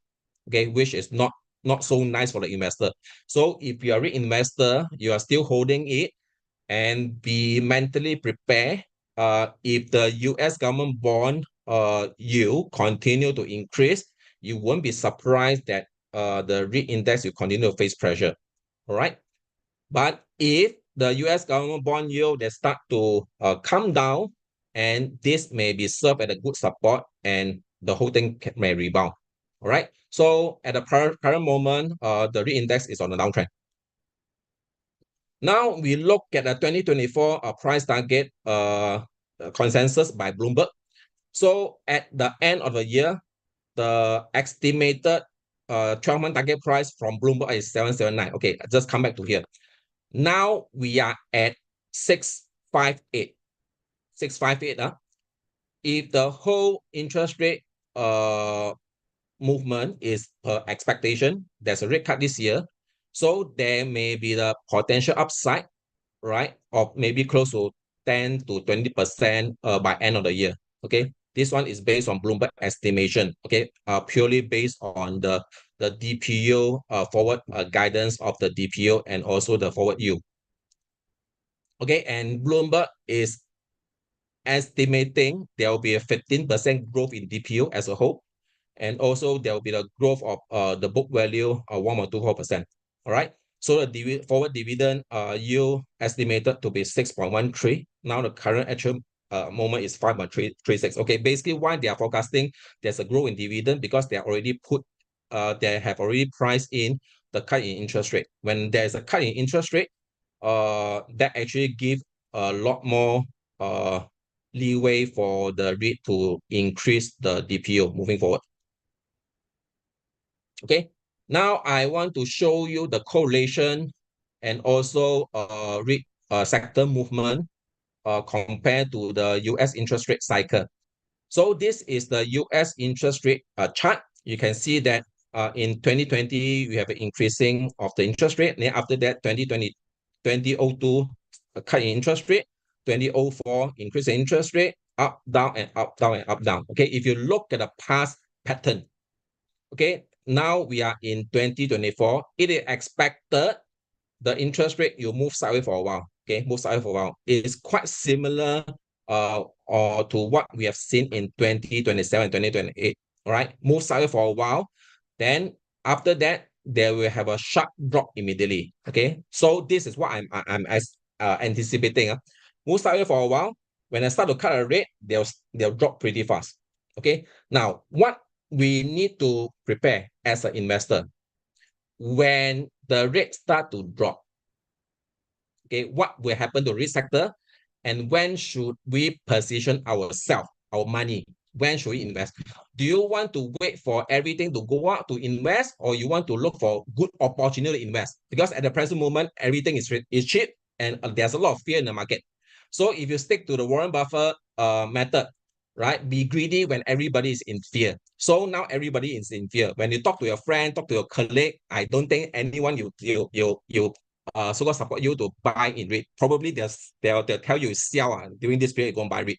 okay, which is not so nice for the investor. So if you are a REIT investor, you are still holding it, and be mentally prepared. If the US government bond yield continue to increase, you won't be surprised that the REIT index will continue to face pressure. All right. But if the US government bond yield they start to come down, and this may be served as a good support, and the whole thing may rebound. All right. So at the current moment, the REIT index is on the downtrend. Now we look at the 2024 price target consensus by Bloomberg. So at the end of the year, the estimated 12-month target price from Bloomberg is 779. Okay, just come back to here. Now we are at 658. 658. If the whole interest rate movement is per expectation, there's a rate cut this year. So there may be the potential upside, right, of maybe close to 10 to 20% by end of the year. Okay, this one is based on Bloomberg estimation. Okay, purely based on the DPO forward guidance of the DPO and also the forward yield. Okay, and Bloomberg is estimating there will be a 15% growth in DPO as a whole, and also there will be the growth of the book value of 1.24%. All right. So the forward dividend yield estimated to be 6.13. Now the current actual moment is 5.36. Okay, basically why they are forecasting there's a growth in dividend, because they are already they have already priced in the cut in interest rate. When there's a cut in interest rate, that actually give a lot more leeway for the REIT to increase the DPO moving forward. Okay, now I want to show you the correlation and also REIT sector movement compared to the US interest rate cycle. So this is the US interest rate chart. You can see that in 2020, we have an increasing of the interest rate. Then after that, 2002, a cut in interest rate. 2004, increase in interest rate, up, down, and up, down, and up, down. Okay, if you look at the past pattern, okay, now we are in 2024. It is expected the interest rate will move sideways for a while. Okay, move sideways for a while. It is quite similar or to what we have seen in 2027, 2028. All right, move sideways for a while. Then after that, they will have a sharp drop immediately. Okay, so this is what I'm anticipating. Move sideways for a while. When I start to cut a rate, they'll drop pretty fast. Okay, now what we need to prepare as an investor, when the rate start to drop, okay, what will happen to REIT sector, and when should we position ourselves, our money? When should we invest? Do you want to wait for everything to go up to invest, or you want to look for good opportunity to invest? Because at the present moment, everything is cheap, and there's a lot of fear in the market. So if you stick to the Warren Buffett method, right, be greedy when everybody is in fear. So now everybody is in fear. When you talk to your friend, talk to your colleague, I don't think anyone you so-called support you to buy in REIT. Probably they'll tell you sell during this period, go and buy REIT.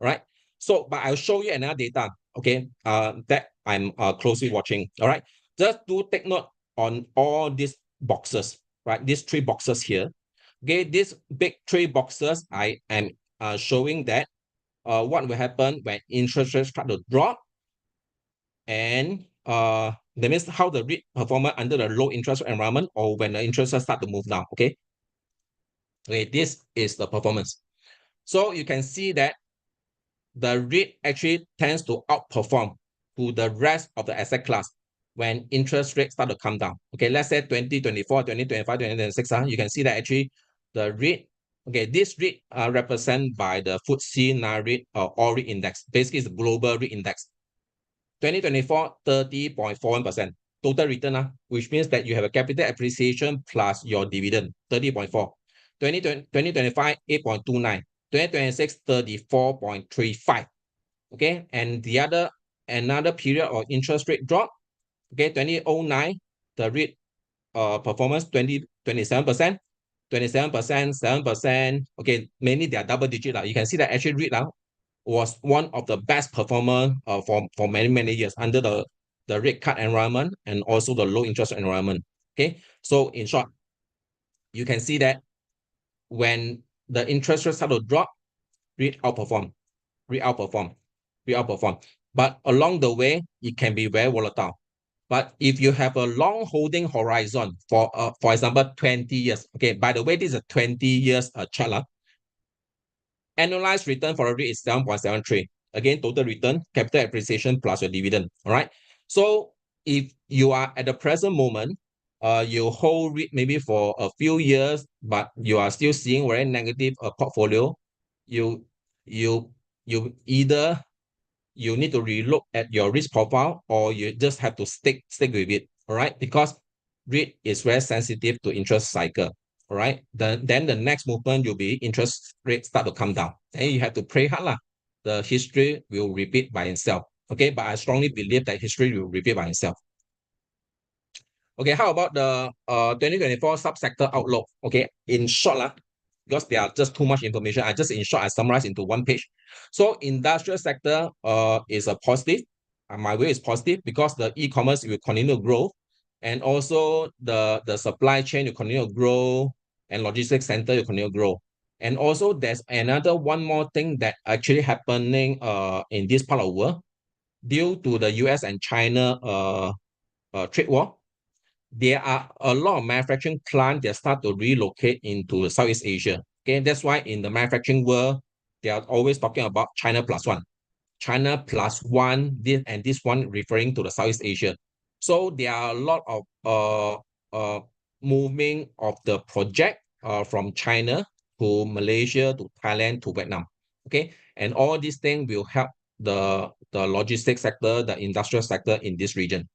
Right. So, but I'll show you another data, okay, that I'm closely watching. All right. Just to take note, on all these boxes, right? These three boxes here. Okay, these big three boxes, I am showing that what will happen when interest rates start to drop, and that means how the REIT performance under the low interest environment or when the interest rates start to move down. Okay, this is the performance. So you can see that the REIT actually tends to outperform to the rest of the asset class when interest rates start to come down. Okay, let's say 2024, 2025, 2026, you can see that actually the REIT, okay, this REIT represented by the FTSE REIT or REIT index. Basically, it's the global REIT index. 2024, 30.41% total return, which means that you have a capital appreciation plus your dividend, 30.4. 2025, 8.29. 2026, 34.35. Okay, and the another period of interest rate drop. Okay, 2009, the REIT performance 27%, 7%. Okay, mainly they are double digit. You can see that actually REIT was one of the best performer for many years under the rate cut environment and also the low interest environment. Okay, so in short, you can see that when the interest rates start to drop, REIT outperform. But along the way, it can be very volatile. But if you have a long holding horizon for example, 20 years. Okay, by the way, this is a 20 years chart. Annualized return for a REIT is 7.73. Again, total return, capital appreciation plus your dividend. All right. So if you are at the present moment, you hold REIT maybe for a few years, but you are still seeing very negative portfolio, you either you need to relook at your risk profile or you just have to stick with it. All right, because REIT is very sensitive to interest cycle. All right, then the next movement will be interest rate start to come down. Then you have to pray hard lah. The history will repeat by itself. Okay, but I strongly believe that history will repeat by itself. Okay, how about the 2024 subsector outlook? Okay, in short, because there are just too much information, I summarize into one page. So industrial sector is a positive. My way is positive because the e-commerce will continue to grow, and also the supply chain will continue to grow, and logistics center will continue to grow. And also there's one more thing that actually happening in this part of the world due to the US and China trade war. There are a lot of manufacturing plants that start to relocate into Southeast Asia. Okay, that's why in the manufacturing world, they are always talking about China plus one. China plus one, this one referring to the Southeast Asia. So there are a lot of moving of the project from China to Malaysia, to Thailand, to Vietnam. Okay, and all these things will help the logistics sector, the industrial sector in this region.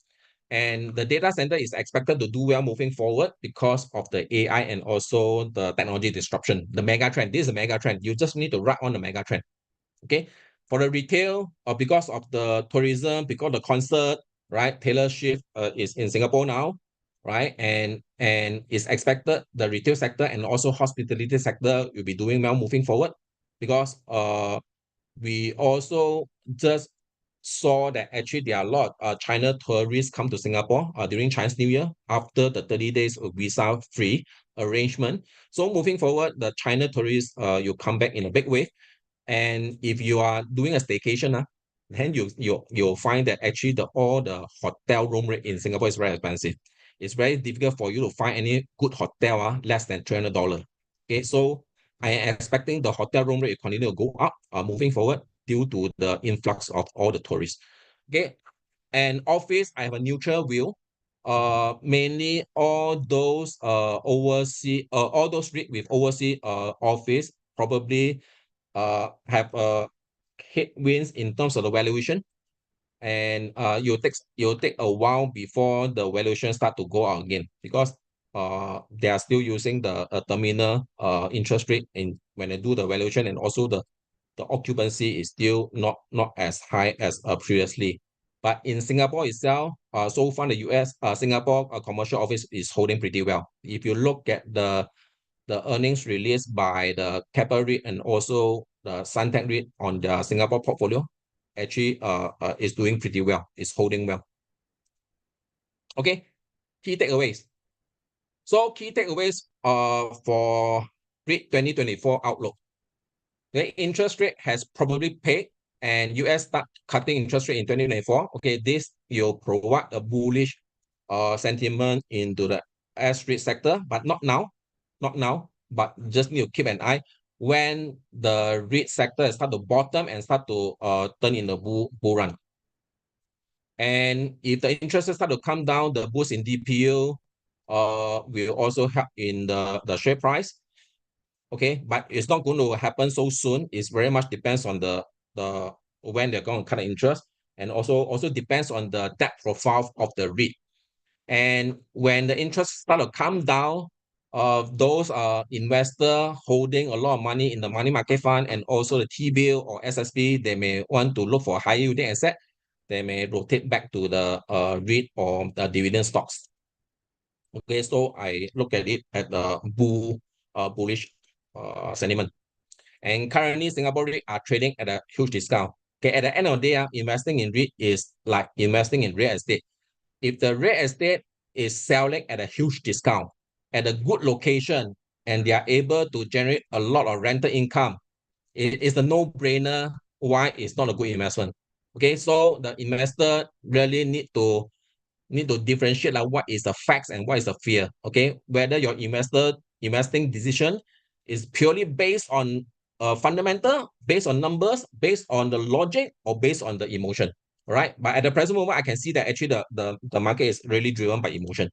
And the data center is expected to do well moving forward because of the AI and also the technology disruption, the mega trend. This is a mega trend. You just need to ride on the mega trend. Okay. For the retail, because of the tourism, because the concert, right? Taylor Swift is in Singapore now, right? And it's expected the retail sector and also hospitality sector will be doing well moving forward because we also just saw that actually there are a lot of China tourists come to Singapore during Chinese New Year after the 30 days of visa-free arrangement. So moving forward, the China tourists you come back in a big way. And if you are doing a staycation, then you'll find that actually all the hotel room rate in Singapore is very expensive. It's very difficult for you to find any good hotel less than $300. Okay, so I am expecting the hotel room rate will continue to go up moving forward due to the influx of all the tourists. Okay, and office, I have a neutral view. Mainly all those overseas, all those REIT with overseas office probably have headwinds in terms of the valuation, and you'll take a while before the valuation start to go out again because they are still using the terminal interest rate in when they do the valuation, and also the occupancy is still not as high as previously. But in Singapore itself, so far the US, Singapore commercial office is holding pretty well. If you look at the earnings released by the Keppel REIT and also the Suntec REIT on the Singapore portfolio, actually is doing pretty well, is holding well. Okay, key takeaways. So key takeaways for REIT 2024 outlook. The interest rate has probably paid and US start cutting interest rate in 2024. Okay, this will provide a bullish sentiment into the REIT sector, but not now, but just need to keep an eye when the REIT sector start to bottom and start to turn in the bull run. And if the interest rates start to come down, the boost in DPU will also help in the share price. Okay, but it's not going to happen so soon. It's very much depends on the when they're going to cut the interest, and also depends on the debt profile of the REIT. And when the interest start to come down, those investor holding a lot of money in the money market fund and also the T-bill or SSB, they may want to look for high yielding asset. They may rotate back to the REIT or the dividend stocks. Okay, so I look at it at the bullish sentiment. And currently, Singapore REIT are trading at a huge discount. Okay, at the end of the day, investing in REIT is like investing in real estate. If the real estate is selling at a huge discount, at a good location, and they are able to generate a lot of rental income, it is a no-brainer why it's not a good investment. Okay, so the investor really need to differentiate like what is the facts and what is the fear. Okay, whether your investing decision is purely based on fundamental, based on numbers, based on the logic, or based on the emotion. All right, but at the present moment, I can see that actually the market is really driven by emotion.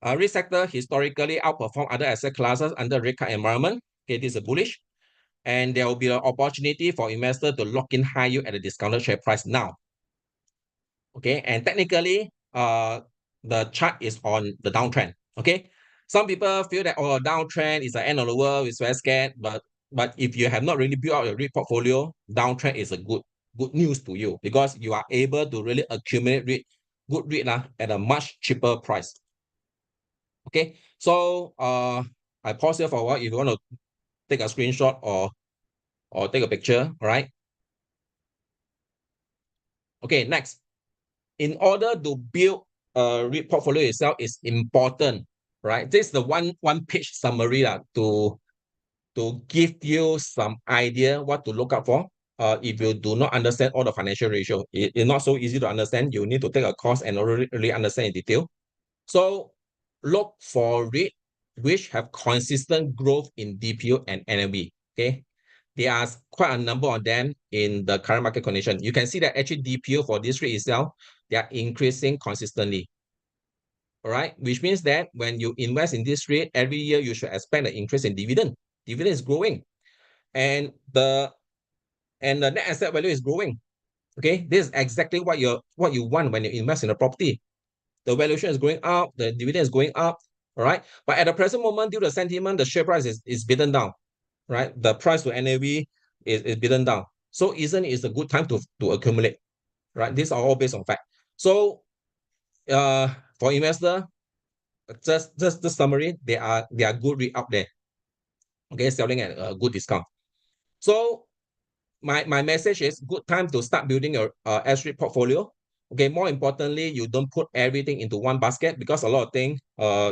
REIT sector historically outperformed other asset classes under rate cut environment. Okay, this is bullish, and there will be an opportunity for investors to lock in high yield at a discounted share price now. Okay, and technically, the chart is on the downtrend. Okay, some people feel that downtrend is the end of the world, it's very scared, but if you have not really built out your REIT portfolio, downtrend is a good news to you because you are able to really accumulate good REIT at a much cheaper price. Okay, so I pause here for a while if you want to take a screenshot or take a picture. All right. Okay, next. In order to build a REIT portfolio itself is important, right? This is the one page summary to give you some idea what to look out for. If you do not understand all the financial ratio, it's not so easy to understand. You need to take a course and really understand in detail. So look for REIT which have consistent growth in DPU and NAV. Okay, there are quite a number of them in the current market condition. You can see that actually DPU for this REIT itself, they are increasing consistently. All right, which means that when you invest in this REIT, every year you should expect an increase in dividend. Dividend is growing, and the net asset value is growing. Okay, this is exactly what you want when you invest in a property. The valuation is going up, the dividend is going up. All right, but at the present moment, due to sentiment, the share price is beaten down. Right, the price to NAV is beaten down. So isn't it a good time to accumulate? Right, these are all based on fact. So for investor, just the summary, they are good REIT up there. Okay, selling at a good discount. So my message is good time to start building your REIT portfolio. Okay, more importantly, you don't put everything into one basket because a lot of things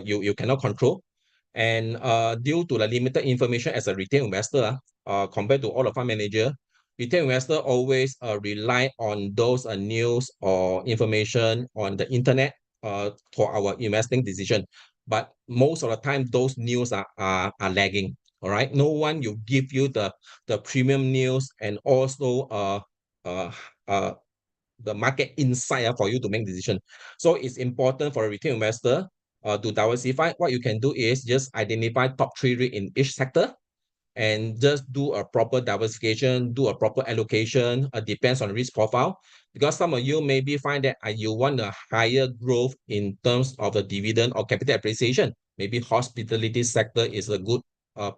you cannot control. And due to the limited information as a retail investor, compared to all the fund manager, retail investor always rely on those news or information on the internet for our investing decision. But most of the time, those news are lagging. All right, no one will give you the premium news and also the market insight for you to make decision. So it's important for a retail investor to diversify. What you can do is just identify top 3 REIT in each sector and just do a proper diversification, do a proper allocation, depends on risk profile. Because some of you maybe find that you want a higher growth in terms of the dividend or capital appreciation. Maybe hospitality sector is a good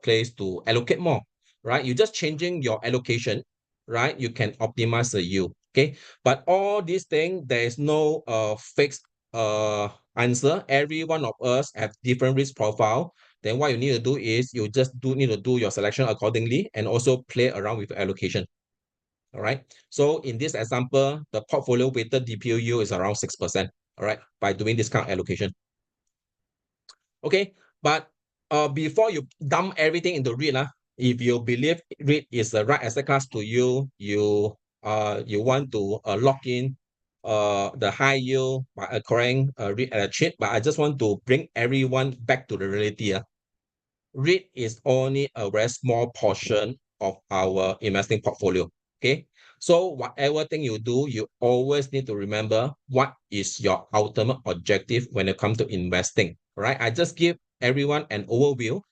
place to allocate more, right? You're just changing your allocation, right? You can optimize the yield, okay? But all these things, there is no fixed answer. Every one of us have different risk profile. Then what you need to do is you just need to do your selection accordingly and also play around with allocation. All right. So in this example, the portfolio weighted DPU yield is around 6%. all right, by doing this kind of allocation. Okay, but before you dump everything into REIT, if you believe REIT is the right asset class to you, you want to lock in the high yield by acquiring REIT at a cheap. But I just want to bring everyone back to the reality. REIT is only a very small portion of our investing portfolio. Okay, so whatever thing you do, you always need to remember what is your ultimate objective when it comes to investing. Right? I just give everyone an overview.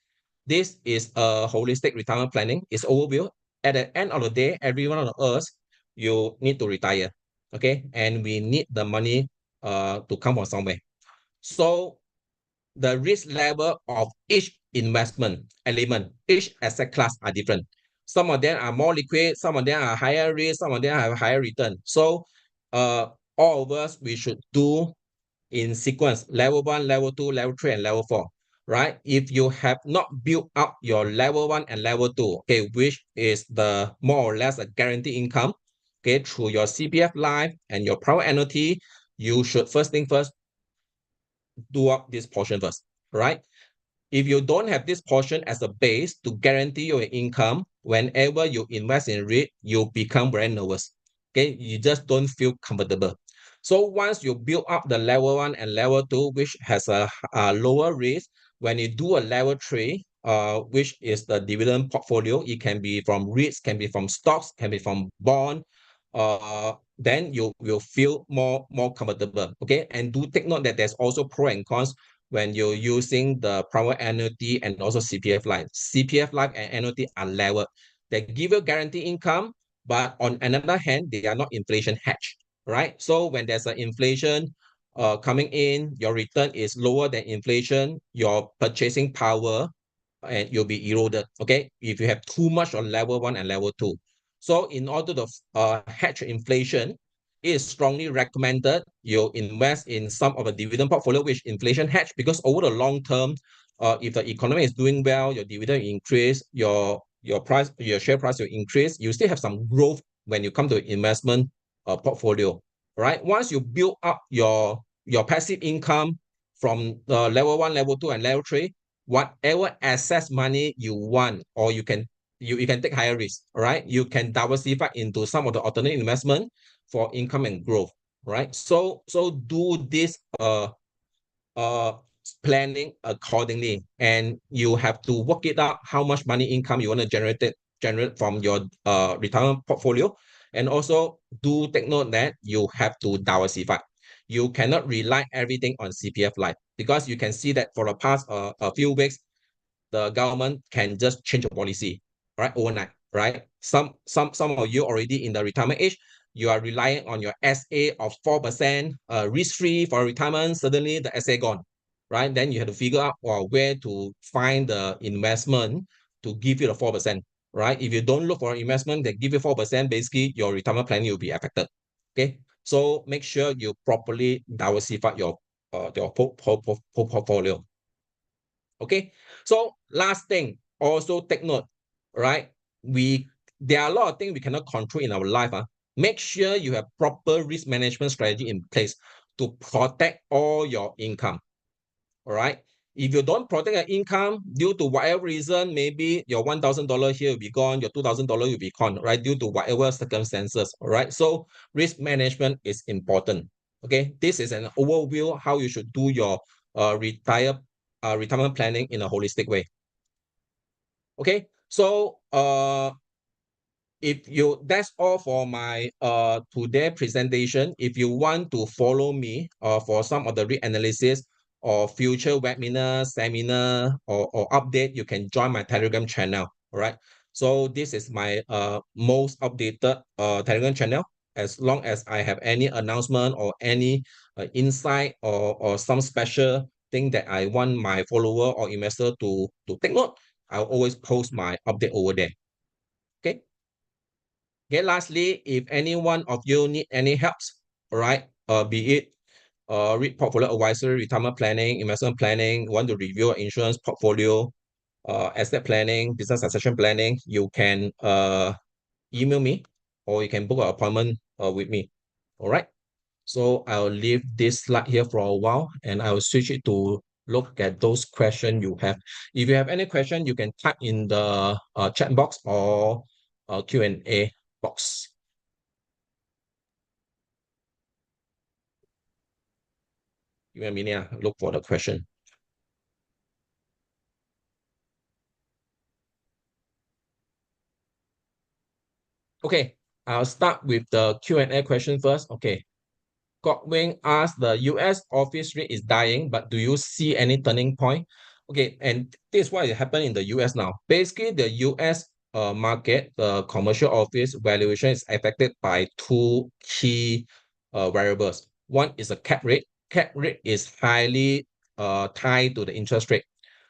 This is a holistic retirement planning. It's overview. At the end of the day, everyone on earth, you need to retire. Okay, and we need the money to come from somewhere. So the risk level of each investment element, each asset class are different. Some of them are more liquid, some of them are higher risk, some of them have higher return. So all of us, we should do in sequence, level 1, level 2, level 3, and level 4, right? If you have not built up your level 1 and level 2, okay, which is the more or less a guaranteed income, okay, through your CPF life and your private annuity, you should first thing first, do up this portion first, right? If you don't have this portion as a base to guarantee your income, whenever you invest in REIT, you become very nervous. Okay, you just don't feel comfortable. So once you build up the level 1 and level 2, which has a lower risk, when you do a level 3, which is the dividend portfolio, it can be from REITs, can be from stocks, can be from bond, then you will feel more comfortable. Okay, and do take note that there's also pro and cons when you're using the private annuity and also CPF life. CPF life and annuity are levered. They give you guaranteed income, but on another hand, they are not inflation hedge, right? So when there's an inflation coming in, your return is lower than inflation, your purchasing power and you'll be eroded, okay? If you have too much on level 1 and level 2. So in order to hedge inflation, it is strongly recommended you invest in some of the dividend portfolio which inflation hedge, because over the long term, if the economy is doing well, your dividend increase, your price, your share price will increase. You still have some growth when you come to investment portfolio, right? Once you build up your passive income from level 1, level 2, and level 3, whatever excess money you want, or you can take higher risk, right? You can diversify into some of the alternate investment for income and growth, right? So do this uh planning accordingly, and you have to work it out how much money income you want to generate from your retirement portfolio. And also do take note that you have to diversify. You cannot rely everything on CPF life, because you can see that for the past a few weeks, the government can just change a policy, right, overnight, right? Some of you already in the retirement age, you are relying on your SA of 4%, risk-free for retirement. Suddenly the SA gone, right? Then you have to figure out where to find the investment to give you the 4%, right? If you don't look for an investment that give you 4%, basically your retirement planning will be affected. Okay, so make sure you properly diversify your portfolio. Okay, so last thing, also take note, right? There are a lot of things we cannot control in our life. Make sure you have proper risk management strategy in place to protect all your income. All right. If you don't protect your income due to whatever reason, maybe your $1,000 here will be gone, your $2,000 will be gone, right? Due to whatever circumstances. All right. So risk management is important. Okay. This is an overview how you should do your retirement planning in a holistic way. Okay. So that's all for my today presentation. If you want to follow me for some of the analysis or future webinar, seminar, or update, you can join my Telegram channel. All right. So this is my most updated Telegram channel. As long as I have any announcement or any insight or some special thing that I want my follower or investor to take note, I'll always post my update over there. Okay. Okay, lastly, if any one of you need any helps, all right, be it REIT portfolio advisory, retirement planning, investment planning, want to review insurance portfolio, asset planning, business succession planning, you can email me or you can book an appointment with me. All right. So I'll leave this slide here for a while and I will switch it to look at those questions you have. If you have any question, you can type in the chat box or Q&A box. Give me a minute, look for the question. Okay, I'll start with the Q&A question first. Okay, Godwin asked, the US office rate is dying, but do you see any turning point? Okay, and this is what happened in the US now. Basically, the US market, the commercial office valuation is affected by two key variables. One is a cap rate. Cap rate is highly tied to the interest rate.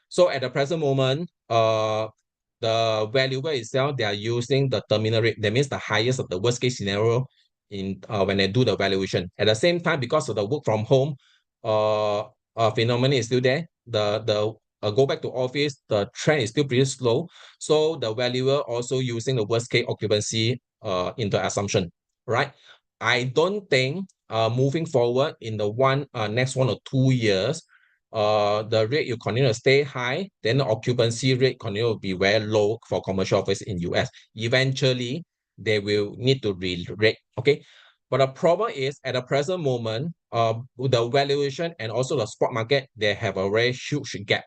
So at the present moment, the valuer itself, they are using the terminal rate. That means the highest of the worst case scenario in when they do the valuation. At the same time, because of the work from home phenomenon is still there, the go back to office, the trend is still pretty slow. So the valuer also using the worst case occupancy in the assumption, right? I don't think moving forward in the next 1 or 2 years, the rate you continue to stay high, then the occupancy rate continue to be very low for commercial office in US. Eventually, they will need to re-rate, okay? But the problem is, at the present moment, the valuation and also the spot market, they have a very huge gap,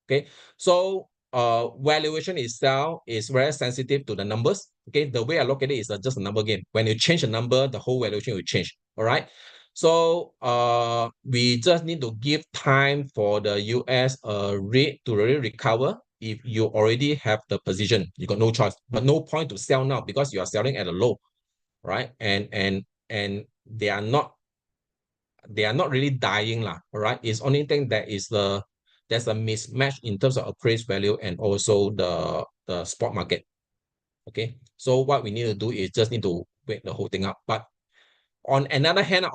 okay? So valuation itself is very sensitive to the numbers, okay? The way I look at it is just a number game. When you change the number, the whole valuation will change, all right? So we just need to give time for the US rate to really recover. If you already have the position, you got no choice, but no point to sell now because you are selling at a low, right? And they are not really dying lah, all right? It's only thing that is there's a mismatch in terms of appraised value and also the spot market. Okay, so what we need to do is just need to wait the whole thing up. But on another hand,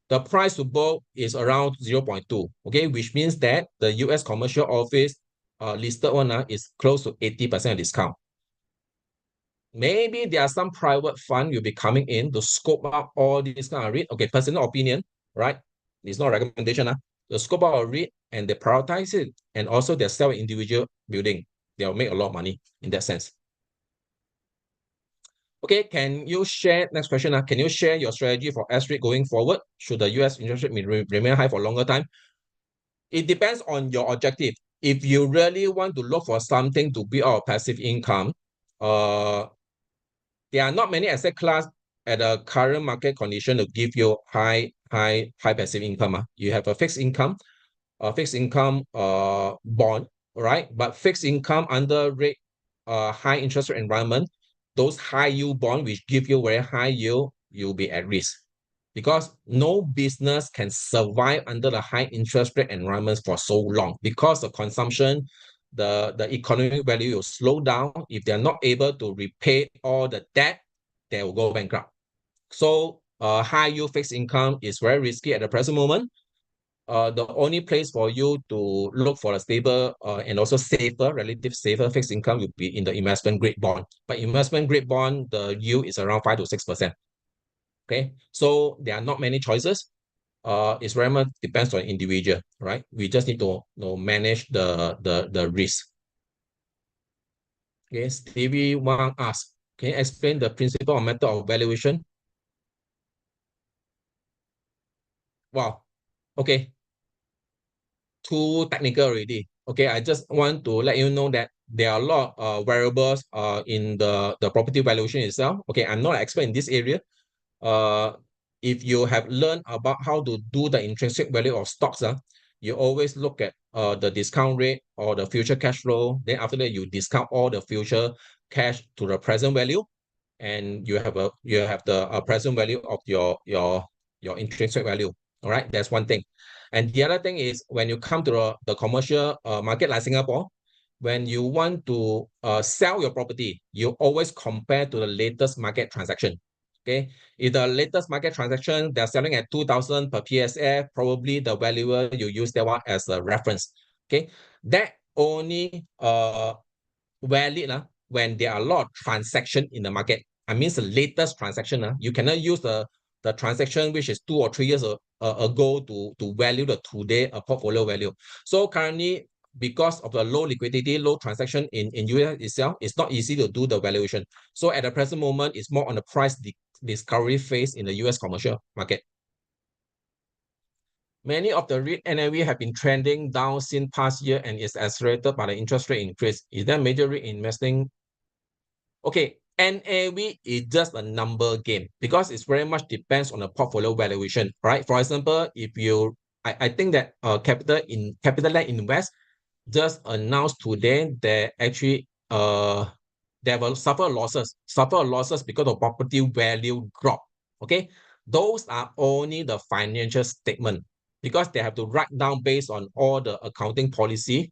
the price to book is around 0.2, okay, which means that the US commercial office listed one is close to 80% discount. Maybe there are some private fund will be coming in to scope up all these kind of REIT. Okay, personal opinion, right? It's not a recommendation. The scope out of REIT and they prioritize it, and also they sell individual building. They'll make a lot of money in that sense. Okay, can you share, next question, can you share your strategy for S-REIT going forward? Should the US interest rate remain high for a longer time? It depends on your objective. If you really want to look for something to build our passive income, there are not many asset class at the current market condition to give you high passive income. You have a fixed income bond, right? But fixed income under rate high interest rate environment, those high yield bond which give you very high yield, you'll be at risk. Because no business can survive under the high interest rate environments for so long, because the consumption, the economic value will slow down. If they're not able to repay all the debt, they will go bankrupt. So high yield fixed income is very risky at the present moment. The only place for you to look for a stable and also relative safer fixed income would be in the investment grade bond. But investment grade bond, the yield is around 5 to 6%. Okay, so there are not many choices. It's very much depends on individual, right? We just need to manage the risk. Okay, Stevie Wang asks, can you explain the principle or method of valuation? Wow, okay, too technical already. Okay, I just want to let you know that there are a lot of variables in the property valuation itself. Okay, I'm not an expert in this area. If you have learned about how to do the intrinsic value of stocks, you always look at the discount rate or the future cash flow. Then after that, you discount all the future cash to the present value, and you have the present value of your intrinsic value. All right, that's one thing. And the other thing is, when you come to the commercial market like Singapore, when you want to sell your property, you always compare to the latest market transaction. Okay, if the latest market transaction they're selling at 2,000 per PSF, probably the valuer you use that one as a reference. Okay, that only valid when there are a lot of transaction in the market. I mean, the latest transaction. You cannot use the the transaction which is 2 or 3 years ago to value the today portfolio value. So currently, because of the low liquidity, low transaction in US itself, it's not easy to do the valuation. So at the present moment, it's more on the price discovery phase in the US commercial market. Many of the REIT NAV have been trending down since past year and is accelerated by the interest rate increase. Is there major REIT investing? Okay, NAV is just a number game because it's very much depends on the portfolio valuation, right? For example, if you, I think that CapitaLand Invest just announced today that actually they will suffer losses because of property value drop. Okay, those are only the financial statement because they have to write down based on all the accounting policy.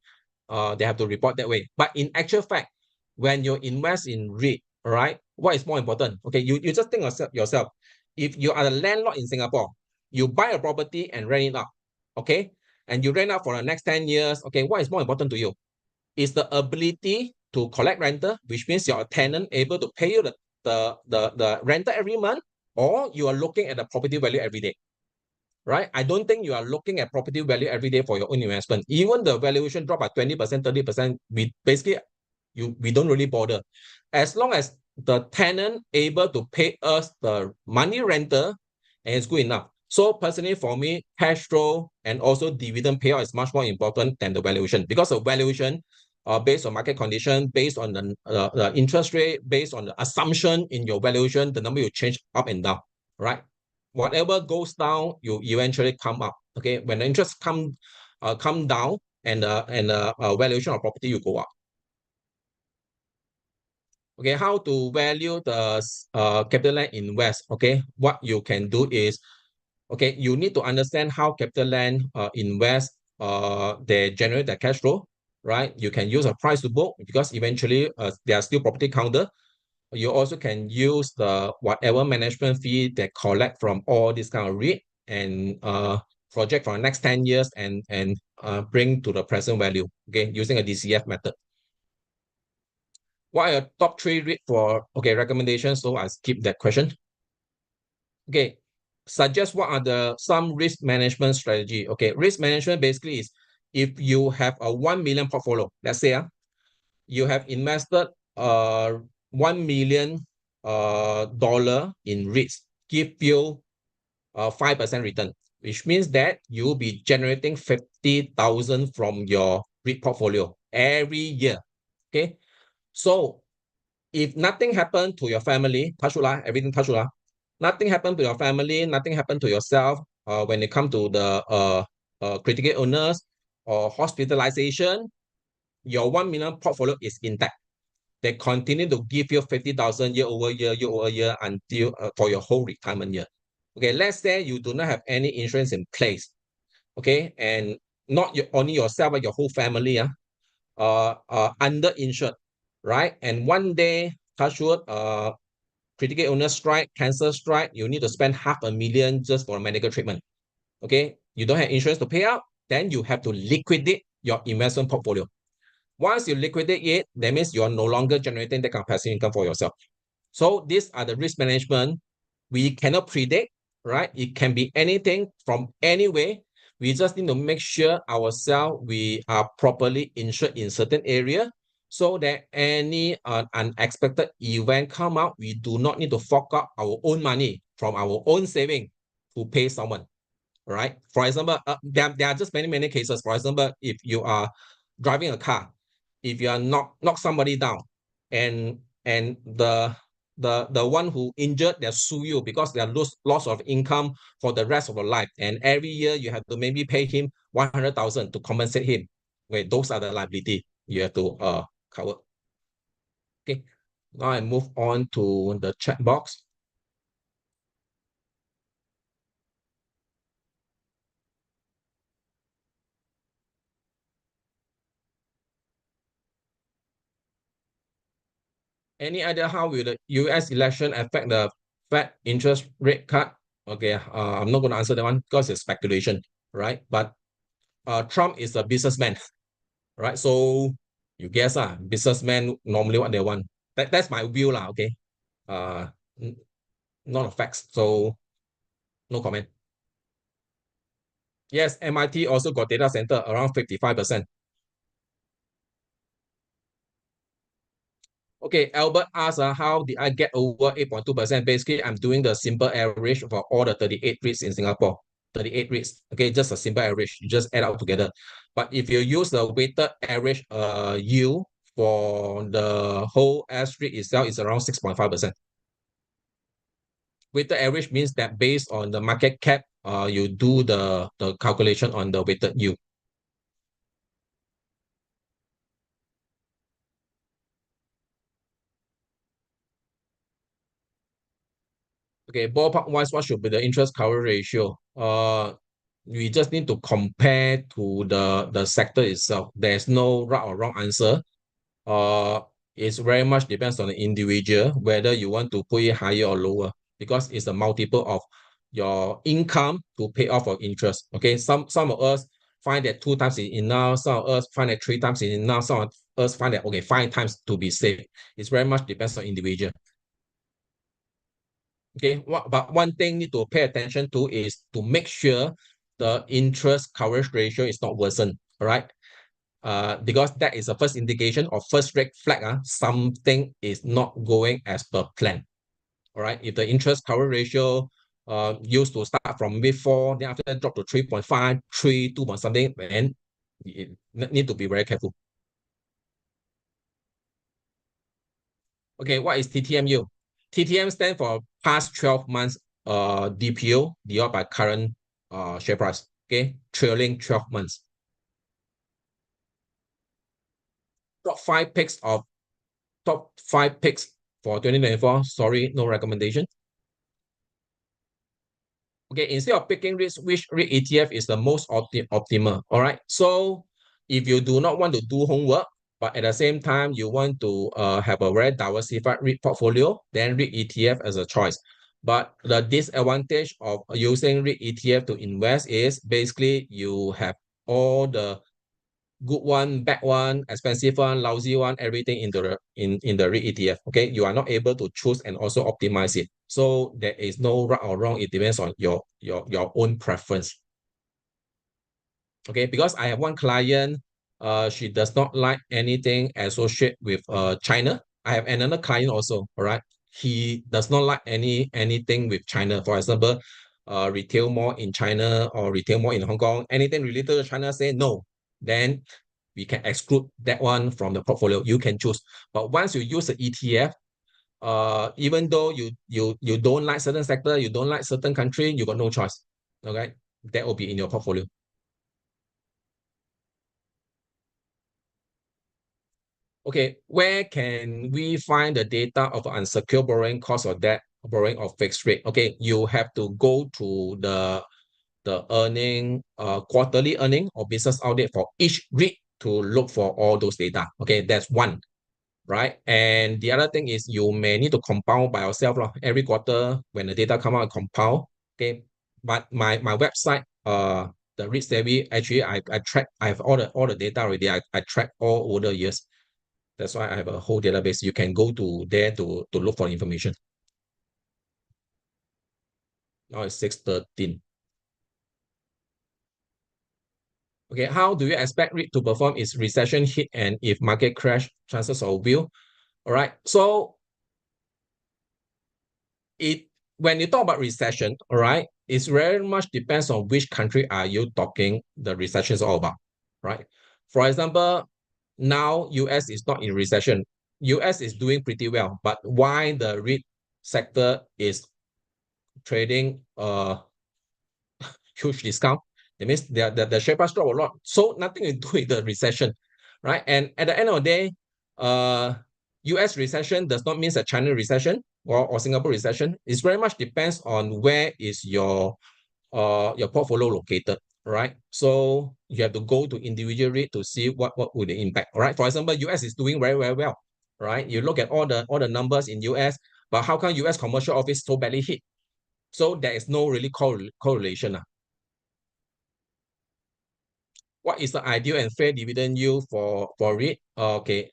They have to report that way. But in actual fact, when you invest in REIT, all right, what is more important? Okay, you just think yourself. If you are a landlord in Singapore, you buy a property and rent it out, okay, and you rent out for the next 10 years. Okay, what is more important to you? Is the ability to collect rental, which means your tenant able to pay you the rental every month, or you are looking at the property value every day, right? I don't think you are looking at property value every day for your own investment. Even the valuation drop by 20%, 30%, we basically, we don't really bother. As long as the tenant able to pay us the money rental, and it's good enough. So personally, for me, cash flow and also dividend payout is much more important than the valuation because the valuation based on market condition, based on the interest rate, based on the assumption in your valuation, the number will change up and down, right? Whatever goes down, you eventually come up. Okay, when the interest come down and valuation of property you go up. Okay, how to value the CapitaLand Invest? Okay, what you can do is, okay, you need to understand how CapitaLand Invest they generate their cash flow, right? You can use a price to book because eventually they are still property counter. You also can use the whatever management fee they collect from all this kind of REIT and project for the next 10 years and bring to the present value, okay, using a DCF method. What are your top 3 REIT for, okay, recommendations? So I skip that question. Okay, suggest what are some risk management strategy. Okay, risk management basically is if you have a 1 million portfolio, let's say you have invested $1 million dollar in REITs, give you 5% return, which means that you'll be generating 50,000 from your REIT portfolio every year. Okay, so if nothing happened to your family, touch wood lah, everything touch wood lah, nothing happened to your family, nothing happened to yourself when it comes to the critical illness or hospitalization, your 1 million portfolio is intact. They continue to give you 50,000 year over year until for your whole retirement year. Okay, let's say you do not have any insurance in place, okay, and not only yourself but your whole family underinsured, right? And one day, touch wood, critical illness strike, cancer strike, you need to spend $500,000 just for medical treatment. Okay, you don't have insurance to pay out, then you have to liquidate your investment portfolio. Once you liquidate it, that means you are no longer generating that kind of passive income for yourself. So these are the risk management we cannot predict, right? It can be anything from anywhere. We just need to make sure ourselves we are properly insured in certain area so that any unexpected event come out, we do not need to fork out our own money from our own saving to pay someone, right? For example, there are just many cases. For example, if you are driving a car, if you are knock somebody down and the one who injured, they sue you because they are loss of income for the rest of your life. And every year you have to maybe pay him 100,000 to compensate him. Okay, those are the liability you have to cover. Okay, now I move on to the chat box. Any idea how will the US election affect the Fed interest rate cut? Okay, I'm not going to answer that one because it's speculation, right? But Trump is a businessman, right? So you guess businessmen normally what they want. That's my view lah, okay? Not a facts. So No comment. Yes, MIT also got data center around 55%. Okay, Albert asks, how did I get over 8.2%? Basically, I'm doing the simple average for all the 38 REITs in Singapore. 38 REITs. Okay, just a simple average. You just add out together. But if you use the weighted average yield for the whole S REIT itself, it's around 6.5%. Weighted average means that based on the market cap, you do the calculation on the weighted yield. Okay, ballpark wise, what should be the interest cover ratio? We just need to compare to the sector itself. There's no right or wrong answer. Uh, it's very much depends on the individual whether you want to put it higher or lower because it's a multiple of your income to pay off your interest. Okay, some of us find that 2 times is enough. Some of us find that 3 times is enough. Some of us find that okay 5 times to be safe. It's very much depends on individual. Okay, but one thing need to pay attention to is to make sure the interest coverage ratio is not worsened. All right. Because that is the first indication or first red flag. Something is not going as per plan. All right. If the interest coverage ratio used to start from before, then after that drop to 3.5, 3, 2 point something, then it need to be very careful. Okay, what is TTMU? TTM stands for past 12 months DPO divided by current share price. Okay, trailing 12 months. Top five picks for 2024. Sorry, no recommendation. Okay, instead of picking which REIT ETF is the most optimal. All right. So if you do not want to do homework, but at the same time you want to have a very diversified REIT portfolio, then REIT ETF as a choice. But the disadvantage of using REIT ETF to invest is basically you have all the good one, bad one, expensive one, lousy one, everything in the REIT ETF. Okay, you are not able to choose and also optimize it. So there is no right or wrong. It depends on your own preference. Okay, because I have one client, she does not like anything associated with China. I have another client also. All right, he does not like anything with China. For example, retail mall in China or retail mall in Hong Kong, anything related to China, say no. Then we can exclude that one from the portfolio. You can choose. But once you use the ETF, even though you don't like certain sector, you don't like certain country, you got no choice. Okay, that will be in your portfolio. Okay, where can we find the data of unsecured borrowing cost or debt borrowing or fixed rate? Okay, you have to go to the earning quarterly earning or business audit for each REIT to look for all those data. Okay, that's one, right? And the other thing is you may need to compile by yourself every quarter when the data come out, compile. Okay, but my website, the REIT Savvy, actually I track. I have all the data already. I track all older years. That's why I have a whole database. You can go to there to look for information. Now it's 6:13. Okay, how do you expect REIT to perform if recession hit and if market crash, chances of will? All right. So it when you talk about recession, all right, it's very much depends on which country are you talking the recession is all about, right? For example, now US is not in recession. US is doing pretty well, but why the REIT sector is trading huge discount? That means the share price drop a lot. So nothing to do with the recession, right? And at the end of the day, US recession does not mean a China recession or Singapore recession. It very much depends on where is your portfolio located, right? So you have to go to individual REIT to see what would the impact, all right? For example, US is doing very, very well, right? You look at all the numbers in US, but how come US commercial office so badly hit? So there is no really correlation. What is the ideal and fair dividend yield for REIT? Okay,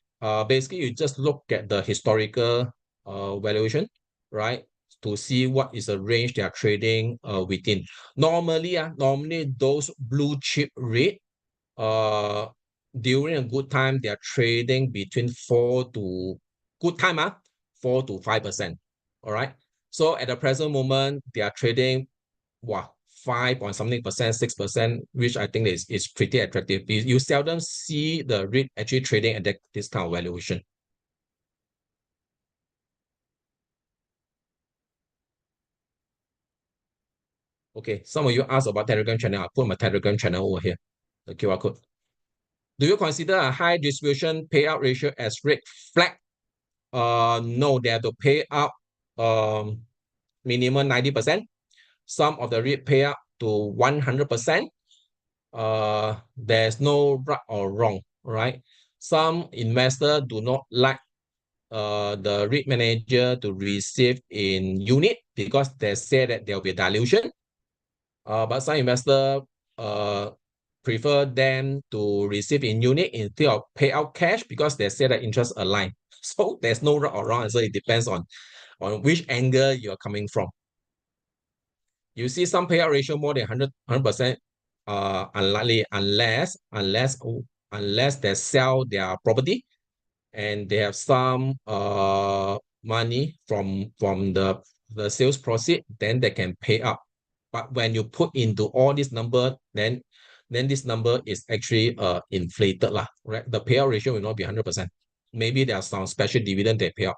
basically you just look at the historical valuation, right? to see what is the range they are trading within. Normally those blue chip REIT, during a good time, they are trading between 4 to 5%. All right. So at the present moment, they are trading 5 point something percent, 6%, which I think is pretty attractive. You seldom see the REIT actually trading at this kind of valuation. Okay, some of you asked about Telegram channel. I'll put my Telegram channel over here, the QR code. Do you consider a high distribution payout ratio as red flag? No, they have to pay out minimum 90%. Some of the REIT pay up to 100%. There's no right or wrong, right? Some investors do not like the REIT manager to receive in unit because they say that there will be dilution. But some investors prefer them to receive in unit instead of pay out cash because they say that interest align. So there's no right or wrong answer. It depends on which angle you're coming from. You see some payout ratio more than 100%, unlikely unless they sell their property and they have some money from the sales proceed, then they can pay up. But when you put into all this number, then this number is actually inflated lah, right? The payout ratio will not be 100%. Maybe there are some special dividend they pay out.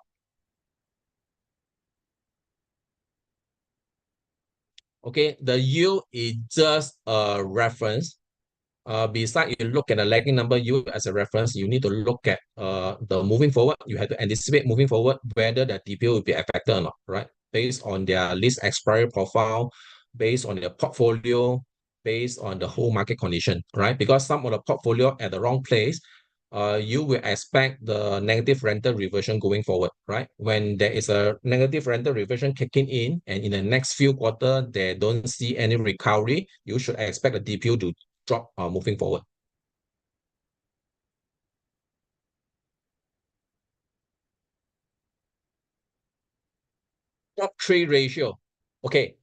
Okay, the yield is just a reference. Besides, you look at the lagging number yield as a reference, you need to look at the moving forward. You have to anticipate moving forward whether the DPO will be affected or not, right? Based on their lease expiry profile, based on their portfolio, based on the whole market condition, right? Because some of the portfolio at the wrong place, you will expect the negative rental reversion going forward, right? When there is a negative rental reversion kicking in, and in the next few quarters, they don't see any recovery, you should expect the DPO to drop moving forward. Top 3 ratio. Okay,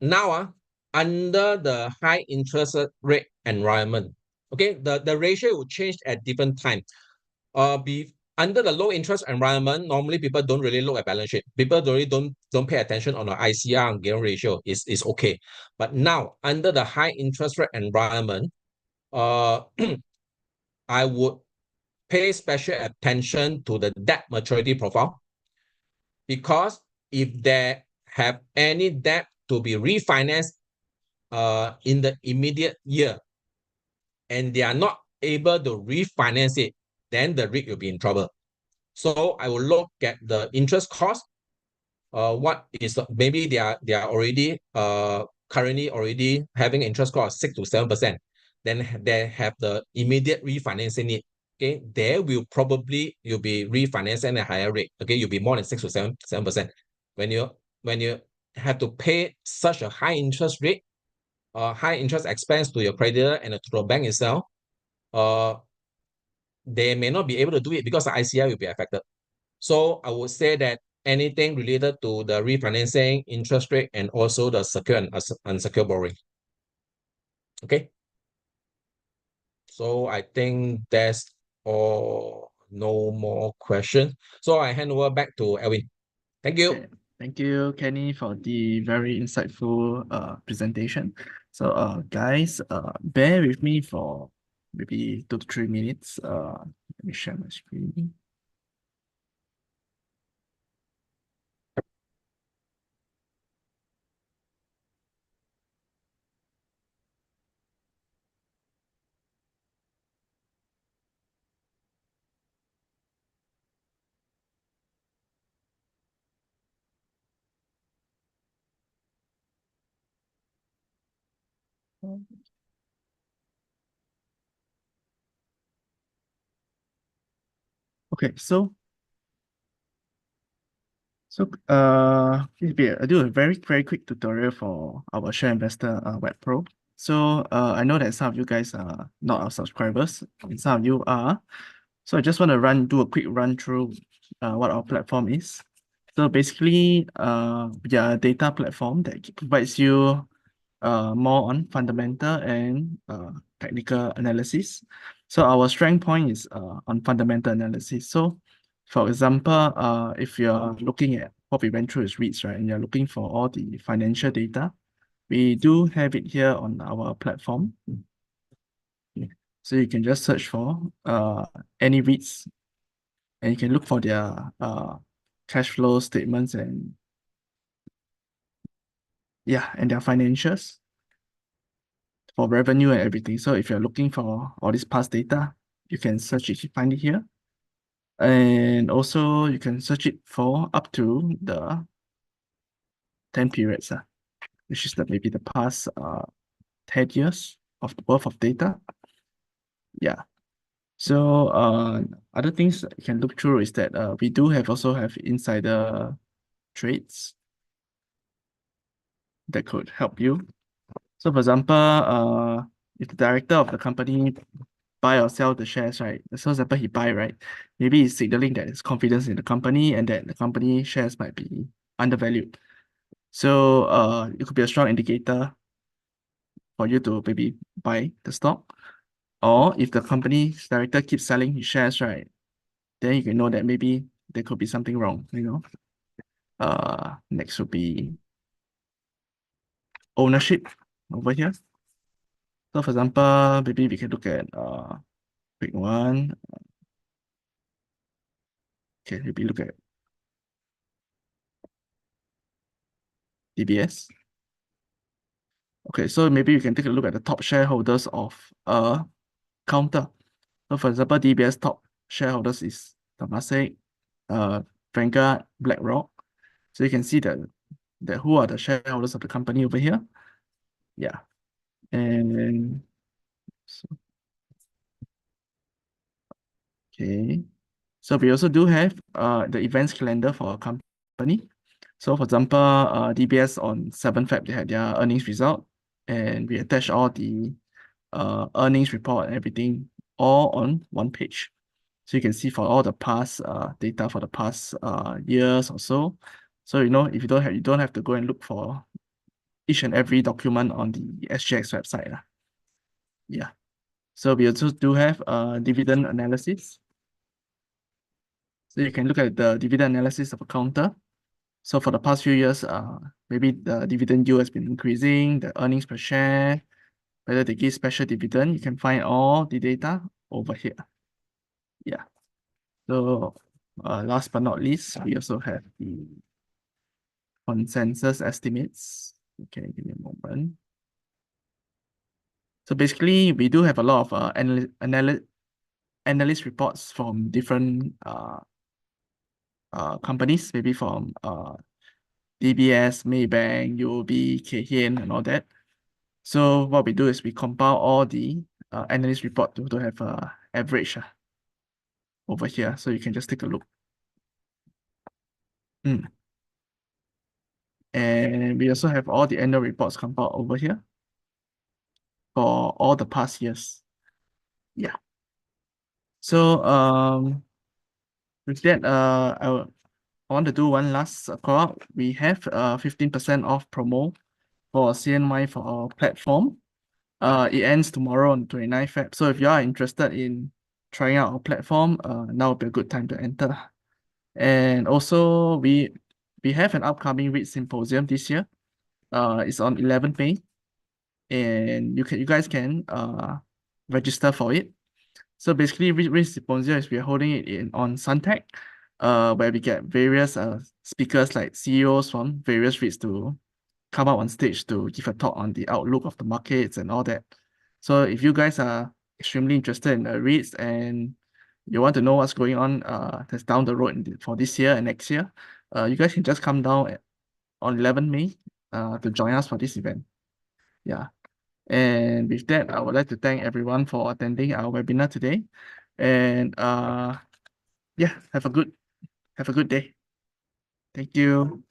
now under the high interest rate environment, okay, the ratio will change at different time. Under the low interest environment, normally people don't really look at balance sheet. People really don't pay attention on the ICR and gearing ratio. Is okay. But now under the high interest rate environment, I would pay special attention to the debt maturity profile, because if they have any debt to be refinanced in the immediate year and they are not able to refinance it, then the REIT will be in trouble. So I will look at the interest cost. What is maybe they are already currently already having interest cost 6 to 7%. Then they have the immediate refinancing need. Okay, there will probably you'll be refinancing at a higher rate. Okay, you'll be more than 6 to 7%. When you have to pay such a high interest rate, high interest expense to your creditor and to the bank itself, they may not be able to do it because the ICI will be affected. So I would say that anything related to the refinancing, interest rate, and also the secure and unsecured borrowing. Okay. So I think that's all. No more questions. So I hand over back to Elvin. Thank you. Okay. Thank you, Kenny, for the very insightful presentation. So guys, bear with me for maybe 2 to 3 minutes. Let me share my screen. Okay, so I do a very quick tutorial for our Share Investor Web Pro. So I know that some of you guys are not our subscribers, and some of you are. So I just want to do a quick run through what our platform is. So basically, we are a data platform that provides you more on fundamental and technical analysis. So our strength point is on fundamental analysis. So for example, if you're looking at what we went through is REITs, right, and you're looking for all the financial data, we do have it here on our platform. So you can just search for any REITs and you can look for their cash flow statements and their financials for revenue and everything. So if you're looking for all this past data, you can search it, you find it here. And also you can search it for up to the 10 periods, which is maybe the past 10 years of the worth of data. Yeah. So other things you can look through is that we do also have insider trades that could help you. So for example, if the director of the company buy or sell the shares, right? So for example, he buy, right? Maybe he's signaling that his confidence in the company and that the company shares might be undervalued. So it could be a strong indicator for you to maybe buy the stock. Or if the company's director keeps selling his shares, right? Then you can know that maybe there could be something wrong, you know. Next would be ownership over here. So for example, maybe we can look at quick one. Okay, maybe look at DBS. Okay, so maybe you can take a look at the top shareholders of a counter. So for example, DBS top shareholders is Temasek, Vanguard, BlackRock. So you can see that who are the shareholders of the company over here. Yeah. And so, okay. So we also do have the events calendar for our company. So for example, DBS on 7 Feb, they had their earnings result, and we attach all the earnings report and everything all on one page. So you can see for all the past data for the past years or so. So you know, if you don't have to go and look for each and every document on the SGX website. Yeah. So we also do have dividend analysis. So you can look at the dividend analysis of a counter. So for the past few years, maybe the dividend yield has been increasing, the earnings per share, whether they give special dividend, you can find all the data over here. Yeah. So last but not least, we also have the consensus estimates. Okay, give me a moment. So basically, we do have a lot of analyst reports from different companies, maybe from DBS, Maybank, UOB, KHN, and all that. So what we do is we compile all the analyst report to have a average over here. So you can just take a look. And we also have all the annual reports compiled over here for all the past years. Yeah. So with that, I want to do one last call. We have 15% off promo for CNY for our platform. It ends tomorrow on 29th Feb. So if you are interested in trying out our platform, now would be a good time to enter. And also we have an upcoming REIT symposium this year. It's on 11th May, and you guys can register for it. So basically, REIT symposium is we're holding it on Suntec, where we get various speakers like CEOs from various REITs to come out on stage to give a talk on the outlook of the markets and all that. So if you guys are extremely interested in the REITs and you want to know what's going on that's down the road for this year and next year, you guys can just come down on 11 May to join us for this event. Yeah. And with that, I would like to thank everyone for attending our webinar today. And yeah, have a good day. Thank you.